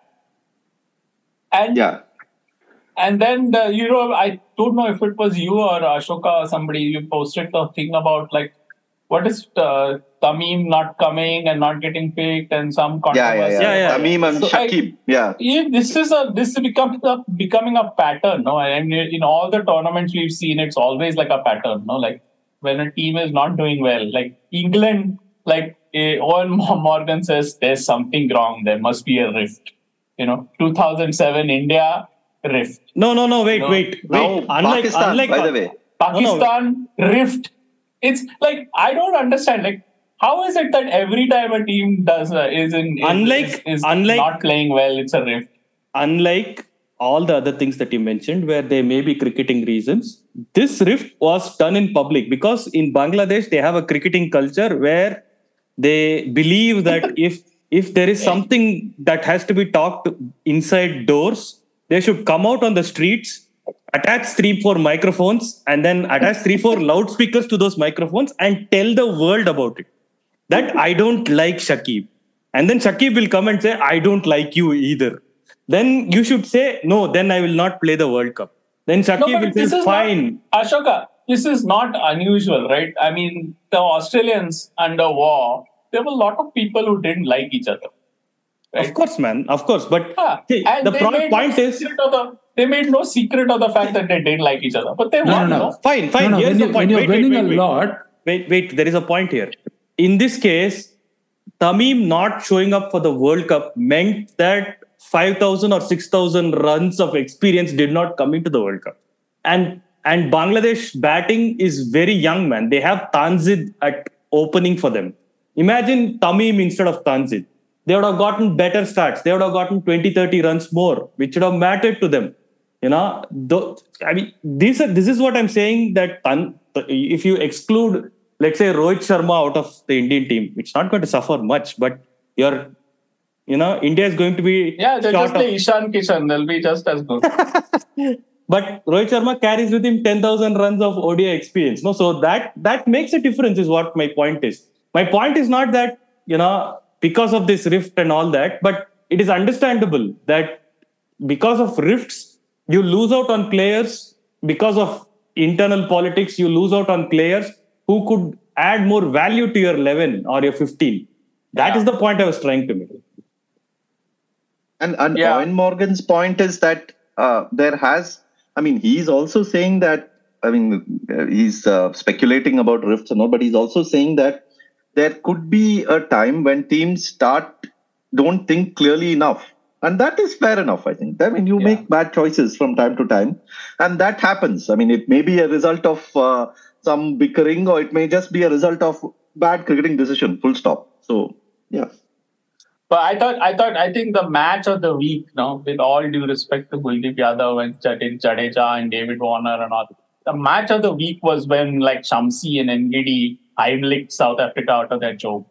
and then I don't know if it was you or Ashoka or somebody, you posted the thing about like what is Tamim not coming and not getting picked and some controversy. Yeah. Tamim and Shakib. This is becoming a pattern, no? And in all the tournaments we've seen, it's always like a pattern, no? Like when a team is not doing well, like England, like Owen Morgan says, there's something wrong. There must be a rift. 2007 India rift. No. Wait. Unlike by the way, Pakistan rift. It's like I don't understand. Like, how is it that every time a team is not playing well, it's a rift? Unlike all the other things that you mentioned, where there may be cricketing reasons, this rift was done in public because in Bangladesh they have a cricketing culture where they believe that if there is something that has to be talked inside doors, they should come out on the streets, attach 3-4 microphones, and then attach 3-4 loudspeakers to those microphones and tell the world about it. That I don't like Shakib. And then Shakib will come and say, I don't like you either. Then you should say, no, then I will not play the World Cup. Then Shakib will say, fine. Ashoka, this is not unusual, right? I mean, the Australians under war, there were a lot of people who didn't like each other. Right? Of course, man. Of course. But the point is... They made no secret of the fact that they didn't like each other. But they won. No. Fine. Here's the point. When you're winning a lot... Wait. There is a point here. In this case, Tamim not showing up for the World Cup meant that 5,000 or 6,000 runs of experience did not come into the World Cup. And Bangladesh batting is very young, man. They have Tanzid at opening for them. Imagine Tamim instead of Tanzid. They would have gotten better starts. They would have gotten 20-30 runs more, which would have mattered to them. This is what I'm saying, that if you exclude let's say Rohit Sharma out of the Indian team, it's not going to suffer much, but India is going to be they'll short just play Ishan Kishan. They'll be just as good. But Rohit Sharma carries with him 10,000 runs of ODI experience. No, so that makes a difference is what my point is. My point is not that, because of this rift and all that, but it is understandable that because of rifts, you lose out on players. Because of internal politics, you lose out on players who could add more value to your 11 or your 15. That is the point I was trying to make. And Owen Morgan's point is that he's also saying that, he's speculating about rifts and all, but he's also saying that there could be a time when teams don't think clearly enough. And that is fair enough, I think. You make bad choices from time to time, and that happens. it may be a result of some bickering, or it may just be a result of bad cricketing decision, full stop. So, yeah. But I think the match of the week, with all due respect to Kuldeep Yadav and Jadeja and David Warner and all, the match of the week was when Shamsi and Ngidi Heimlicked South Africa out of their joke,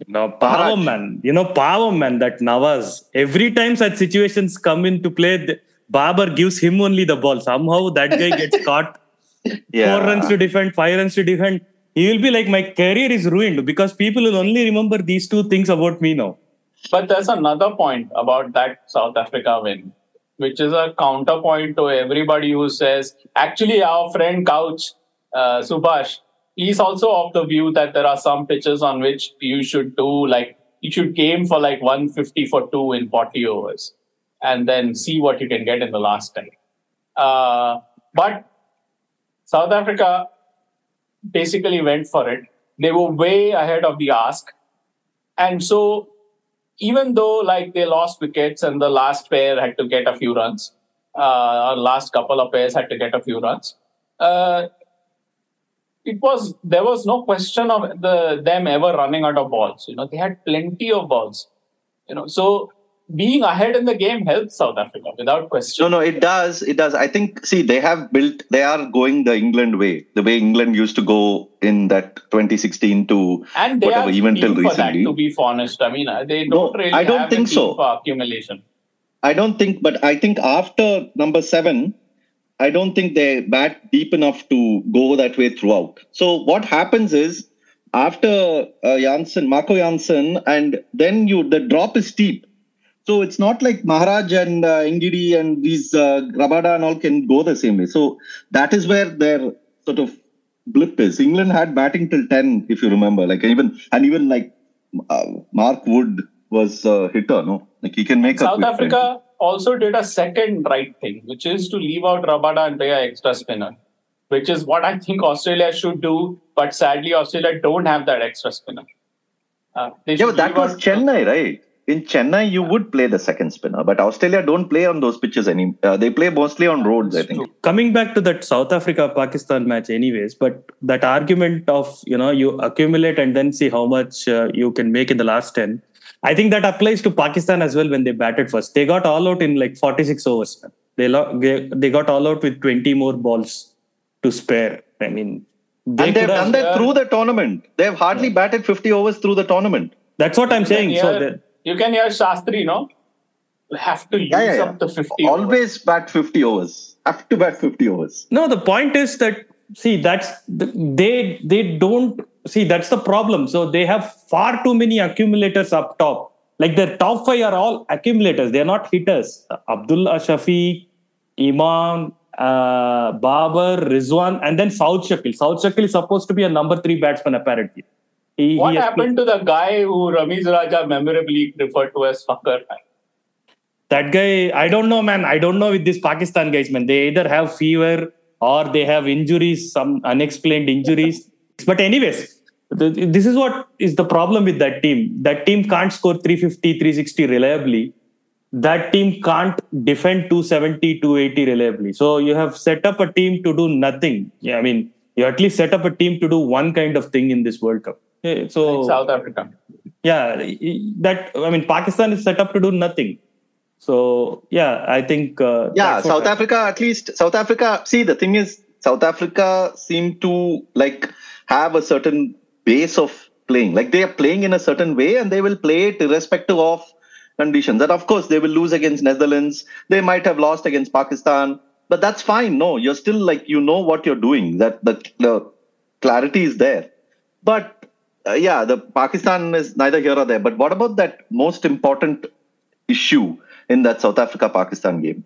No, power man, that Nawaz. Every time such situations come into play, Babar gives him only the ball. Somehow that guy gets caught. 4 runs to defend, 5 runs to defend. He will be like, my career is ruined because people will only remember these 2 things about me now. But there's another point about that South Africa win, which is a counterpoint to everybody who says, actually, our friend Couch, Subhash, he's also of the view that there are some pitches on which you should you should game for 150 for 2 in 40 overs and then see what you can get in the last 10. But South Africa basically went for it. They were way ahead of the ask. And so even though they lost wickets and the last pair had to get a few runs, or last couple of pairs had to get a few runs, there was no question of them ever running out of balls. They had plenty of balls. So being ahead in the game helps South Africa without question. No, it does. It does. I think, they are going the England way, the way England used to go in that 2016 to and they whatever, even till recently. That, to be honest. They don't really I don't have think a team for accumulation. I don't think, but I think after number 7, I don't think they bat deep enough to go that way throughout. So what happens is, after Marco Jansen, and then the drop is steep. So it's not like Maharaj and Ngidi and these Rabada and all can go the same way. So that is where their sort of blip is. England had batting till 10, if you remember. Mark Wood was a hitter, no? He can make South Africa also did a second right thing, which is to leave out Rabada and play an extra spinner, which is what I think Australia should do. But sadly, Australia don't have that extra spinner. But that was Chennai, right? In Chennai, you would play the second spinner, but Australia don't play on those pitches anymore. They play mostly on roads, I think. True. Coming back to that South Africa-Pakistan match anyways, but that argument of, you accumulate and then see how much you can make in the last 10, I think that applies to Pakistan as well when they batted first. They got all out in 46 overs. They got all out with 20 more balls to spare. They've done that through the tournament. They've hardly batted 50 overs through the tournament. That's what I'm saying. You can hear Shastri, no? You have to use up the 50 Always bat 50 overs. Have to bat 50 overs. No, the point is that, they don't... See, that's the problem. So they have far too many accumulators up top. Their top 5 are all accumulators. They're not hitters. Abdullah Shafi, Imam, Babar, Rizwan, and then South Shakil. South Shakil is supposed to be a number 3 batsman, apparently. What happened to the guy who Ramiz Raja memorably referred to as fucker? That guy, I don't know, man. I don't know with these Pakistan guys, man. They either have fever or they have injuries, some unexplained injuries. But anyways, this is what is the problem with that team. That team can't score 350, 360 reliably. That team can't defend 270, 280 reliably. So you have set up a team to do nothing. Yeah, you at least set up a team to do one kind of thing in this World Cup. So like South Africa. Yeah, Pakistan is set up to do nothing. So, I think... South Africa, at least... South Africa, see, the thing is, South Africa seem to have a certain base of playing. Like they are playing in a certain way and they will play it irrespective of conditions. And of course, they will lose against Netherlands. They might have lost against Pakistan, but that's fine. No, you're still what you're doing. That the clarity is there. But the Pakistan is neither here or there. But what about that most important issue in that South Africa-Pakistan game?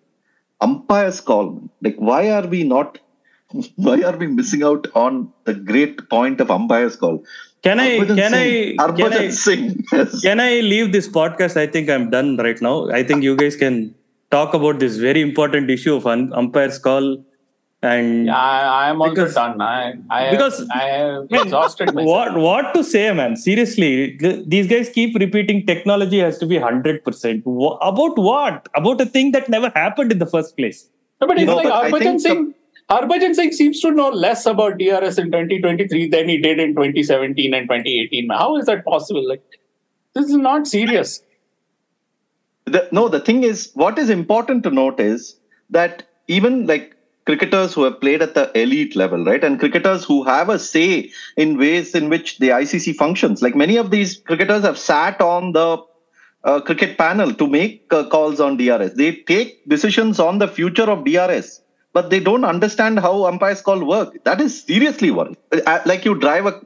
Umpire's call. Why are we missing out on the great point of umpire's call? Can I Singh. Yes. Can I leave this podcast? I think I'm done right now. I think you guys can talk about this very important issue of umpire's call. And I am also done. I have exhausted myself. What to say, man? Seriously, these guys keep repeating technology has to be 100%. About what? About a thing that never happened in the first place. No, but it's Harbhajan Singh seems to know less about DRS in 2023 than he did in 2017 and 2018. How is that possible? This is not serious. The thing is, what is important to note is that even cricketers who have played at the elite level, right? And cricketers who have a say in ways in which the ICC functions. Many of these cricketers have sat on the cricket panel to make calls on DRS. They take decisions on the future of DRS, but they don't understand how umpires call work. That is seriously worrying.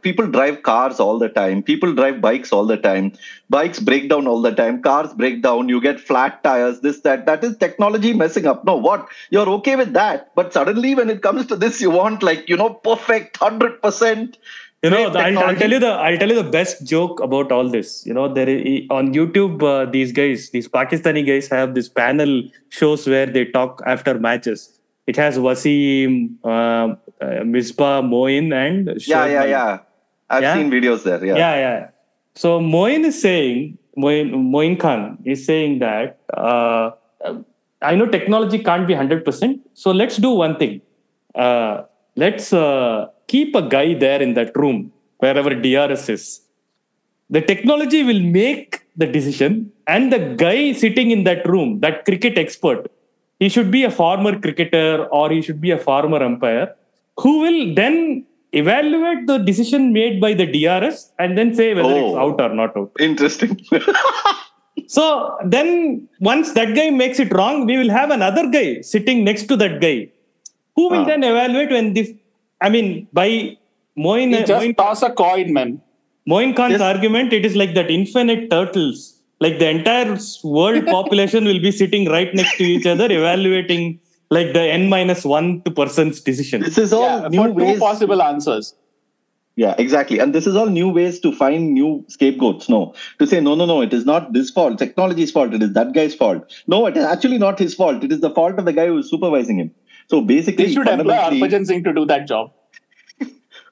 People drive cars all the time. People drive bikes all the time. Bikes break down all the time. Cars break down. You get flat tires, this, that. That is technology messing up. No, what? You're okay with that. But suddenly when it comes to this, you want perfect 100%. I'll tell you the best joke about all this. There on YouTube, these Pakistani guys have this panel shows where they talk after matches. It has Wasim, Misbah, Moin, and Shoaib. Yeah. I've seen videos there. Yeah. So Moin Khan is saying that I know technology can't be 100%. So let's do one thing. Let's keep a guy there in that room wherever DRS is. The technology will make the decision, and the guy sitting in that room, that cricket expert, he should be a former cricketer or he should be a former umpire who will then evaluate the decision made by the DRS and then say whether it's out or not out. Interesting. So then once that guy makes it wrong, we will have another guy sitting next to that guy who will then evaluate when this, by Moin. Just toss a coin, man. Moin Khan's argument, it is like that infinite turtles. The entire world population will be sitting right next to each other, evaluating the n-1 person's decision. This is all new ways. Two possible answers. Yeah, exactly. And this is all new ways to find new scapegoats. No, to say, no, it is not this fault. Technology's fault. It is that guy's fault. No, it is actually not his fault. It is the fault of the guy who is supervising him. So basically, they should employ Harbhajan Singh to do that job.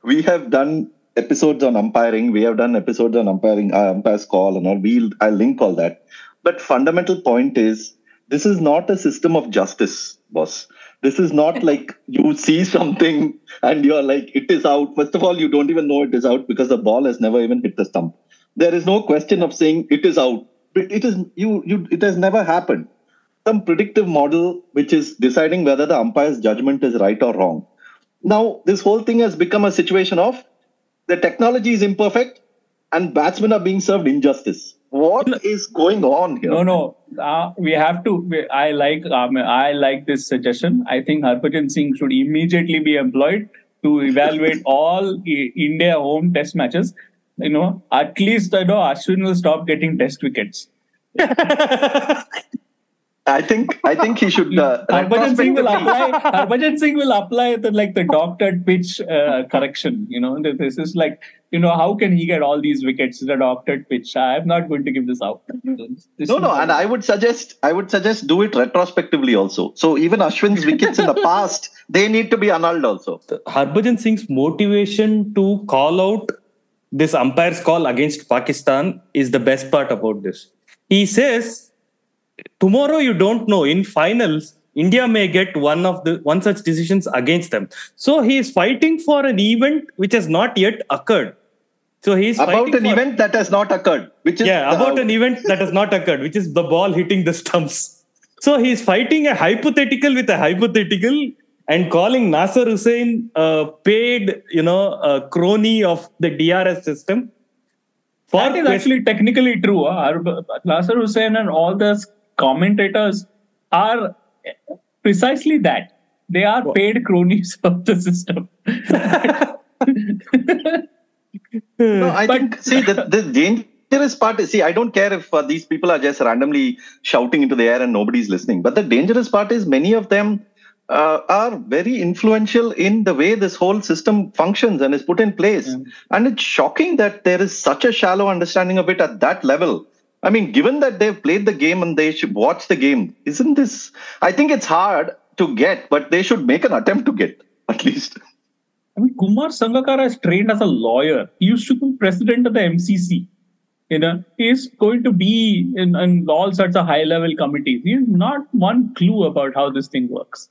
We have done episodes on umpiring. We have done episodes on umpire's call and all. I'll link all that. But fundamental point is, this is not a system of justice, boss. This is not you see something and you're it is out. First of all, you don't even know it is out because the ball has never even hit the stump. There is no question of saying it is out. It has never happened. Some predictive model which is deciding whether the umpire's judgment is right or wrong. Now, this whole thing has become a situation of the technology is imperfect and batsmen are being served injustice. What is going on here? No. We have to. I like this suggestion. I think Harbhajan Singh should immediately be employed to evaluate all India home test matches. At least Ashwin will stop getting test wickets. I think he should. Harbhajan Singh will apply the doctored pitch correction. This is how can he get all these wickets? The doctored pitch. I am not going to give this out. And I would suggest do it retrospectively also. So even Ashwin's wickets in the past, they need to be annulled also. Harbhajan Singh's motivation to call out this umpire's call against Pakistan is the best part about this. He says, tomorrow you don't know. In finals, India may get one such decisions against them. So he is fighting for an event which has not yet occurred. So he's about an event that has not occurred, which is an event that has not occurred, which is the ball hitting the stumps. So he's fighting a hypothetical with a hypothetical, and calling Nasser Hussain paid, crony of the DRS system. That is actually technically true. Nasser Hussain and all the commentators are precisely that. They are paid cronies of the system. No, I think, see, the dangerous part is, I don't care if these people are just randomly shouting into the air and nobody's listening. But the dangerous part is many of them are very influential in the way this whole system functions and is put in place. And it's shocking that there is such a shallow understanding of it at that level. I mean, given that they've played the game and they should watch the game, isn't this... I think it's hard to get, but they should make an attempt to get, at least. I mean, Kumar Sangakkara is trained as a lawyer. He used to be president of the MCC. He is going to be in all sorts of high-level committees. He has not one clue about how this thing works.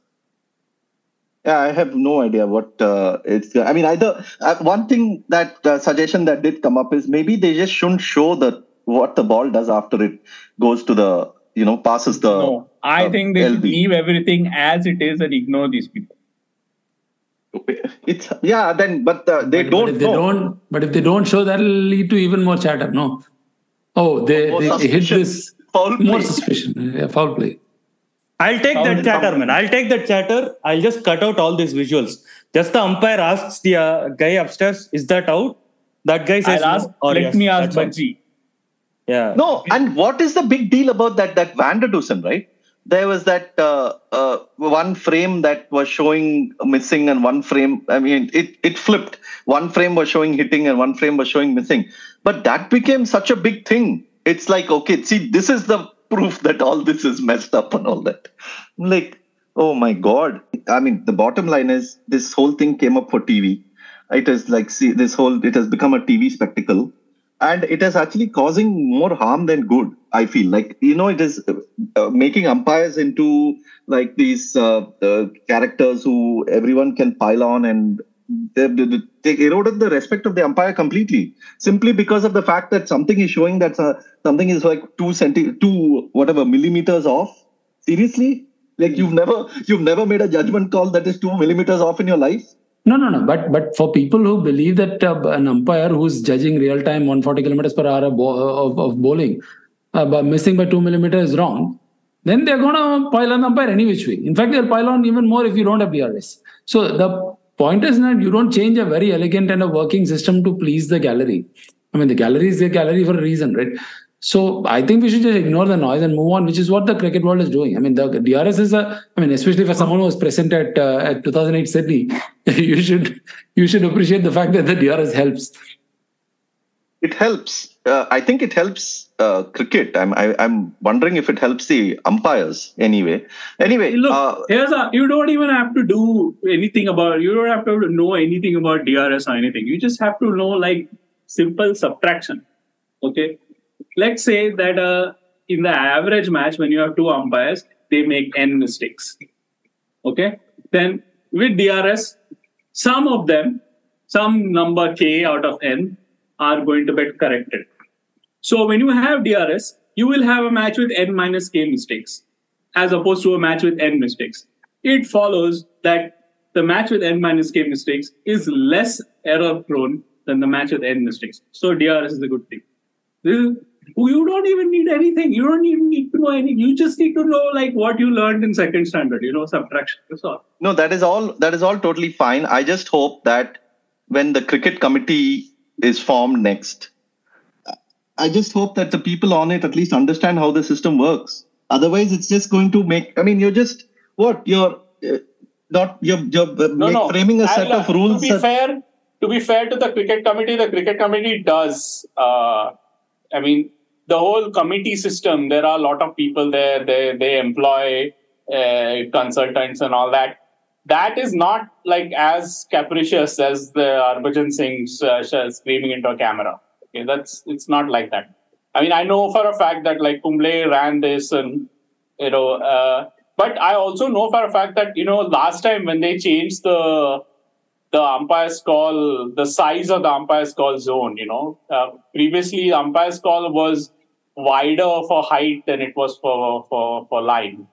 Yeah, I have no idea what it's... I mean, either... one thing that suggestion that did come up is maybe they just shouldn't show what the ball does after it goes to the, passes the... No, I think they should leave everything as it is and ignore these people. It's but if they don't show, that'll lead to even more chatter. No, they hit this foul play. More suspicion. Foul play. I'll take that chatter, man. I'll take that chatter. I'll just cut out all these visuals. Just the umpire asks the guy upstairs, "Is that out?" That guy says, "Let me ask Bajji." Yeah. No, and what is the big deal about that Van der Dusen, right? There was that one frame that was showing missing and one frame, it flipped. One frame was showing hitting and one frame was showing missing. But that became such a big thing. It's like, okay, see, this is the proof that all this is messed up and all that. Like, oh my God. I mean, the bottom line is this whole thing came up for TV. It is like, it has become a TV spectacle. And it is actually causing more harm than good, I feel. Like, it is making umpires into like these characters who everyone can pile on, and they eroded the respect of the umpire completely. Simply because of the fact that something is showing that something is like 2 millimeters off. Seriously? Like you've never made a judgment call that is 2 millimeters off in your life? No. But for people who believe that an umpire who's judging real time 140 kilometers per hour of bowling, missing by 2 millimeters is wrong, then they're going to pile on the umpire any which way. In fact, they'll pile on even more if you don't have DRS. So the point is that you don't change a very elegant and a working system to please the gallery. I mean, the gallery is the gallery for a reason, right? So I think we should just ignore the noise and move on, which is what the cricket world is doing. I mean, the DRS is especially for someone who was present at 2008 Sydney, you should appreciate the fact that the DRS helps. It helps. I think it helps cricket. I'm wondering if it helps the umpires anyway. Anyway, look, you don't even have to do anything about. You don't have to know anything about DRS or anything. You just have to know like simple subtraction. Okay. Let's say that in the average match, when you have 2 umpires, they make n mistakes. Okay? Then with DRS, some of them, some number k out of n, are going to get corrected. So when you have DRS, you will have a match with n minus k mistakes, as opposed to a match with n mistakes. It follows that the match with n minus k mistakes is less error prone than the match with n mistakes. So DRS is a good thing. You don't even need anything. You don't even need to know anything. You just need to know like what you learned in second standard, subtraction. That's all. No, that is all totally fine. I just hope that when the cricket committee is formed next, I just hope that the people on it at least understand how the system works. Otherwise, it's just going to make, you're just, you're framing a set of rules. To be fair to the cricket committee does, the whole committee system, there are a lot of people there. They employ consultants and all that. That is not like as capricious as the Harbhajan Singh screaming into a camera. Okay, it's not like that. I know for a fact that like Kumble ran this, and but I also know for a fact that last time when they changed the umpire's call, the size of the umpire's call zone, previously the umpire's call was wider for height than it was for line.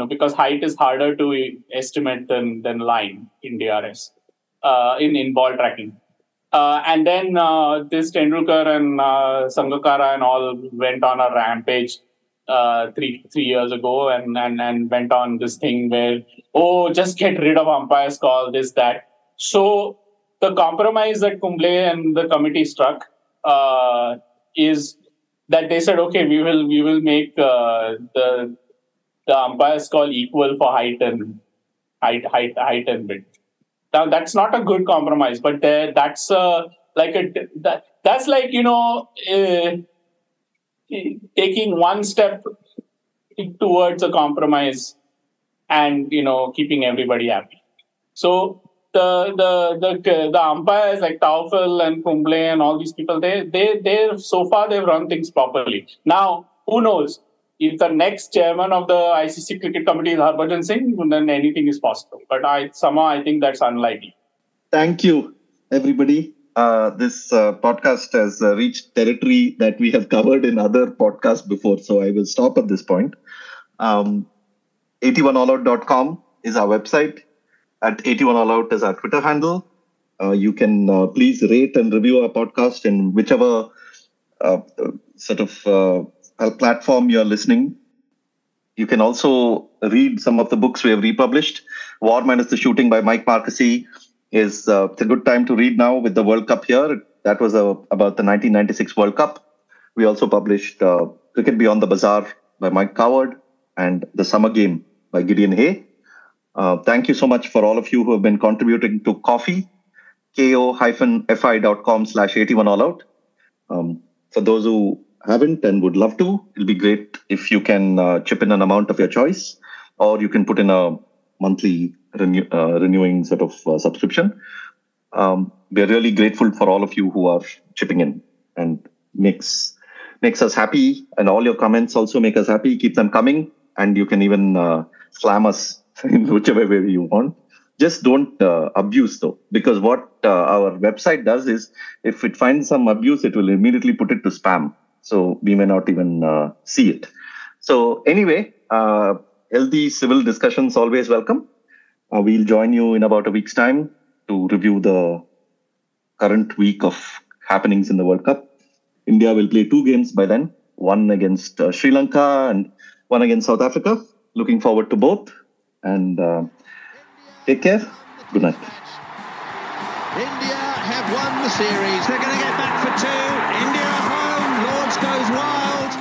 because height is harder to estimate than line in DRS, in ball tracking. And then this Tendulkar and Sangakkara and all went on a rampage three years ago and went on this thing where, just get rid of umpire's call, this, that. So the compromise that Kumble and the committee struck is that they said, okay, we will make the umpire's call equal for height and width. Now that's not a good compromise, but that's like taking one step towards a compromise and keeping everybody happy. So the umpires like Taufel and Kumble and all these people, they so far they've run things properly. Now who knows? If the next chairman of the ICC Cricket Committee is Harbhajan Singh, then anything is possible. But I think that's unlikely. Thank you, everybody. This podcast has reached territory that we have covered in other podcasts before, so I will stop at this point. 81allout.com is our website. At 81allout is our Twitter handle. You can please rate and review our podcast in whichever platform you're listening. You can also read some of the books we have republished. War Minus the Shooting by Mike Marquesi is it's a good time to read now with the World Cup here. That was about the 1996 World Cup. We also published Cricket Beyond the Bazaar by Mike Coward and The Summer Game by Gideon Hay. Thank you so much for all of you who have been contributing to Coffee, ko-fi.com/81allout. For those who haven't and would love to, it'll be great if you can chip in an amount of your choice, or you can put in a monthly renewing sort of subscription. We're really grateful for all of you who are chipping in, and makes us happy. And all your comments also make us happy. Keep them coming, and you can even slam us in whichever way you want. Just don't abuse, though, because what our website does is, if it finds some abuse, it will immediately put it to spam. So we may not even see it. So anyway, healthy civil discussions always welcome. We'll join you in about a week's time to review the current week of happenings in the World Cup. India will play 2 games by then, one against Sri Lanka and one against South Africa. Looking forward to both. And take care. Good night. India have won the series. They're going to get back for 2. India home. Lords goes wild.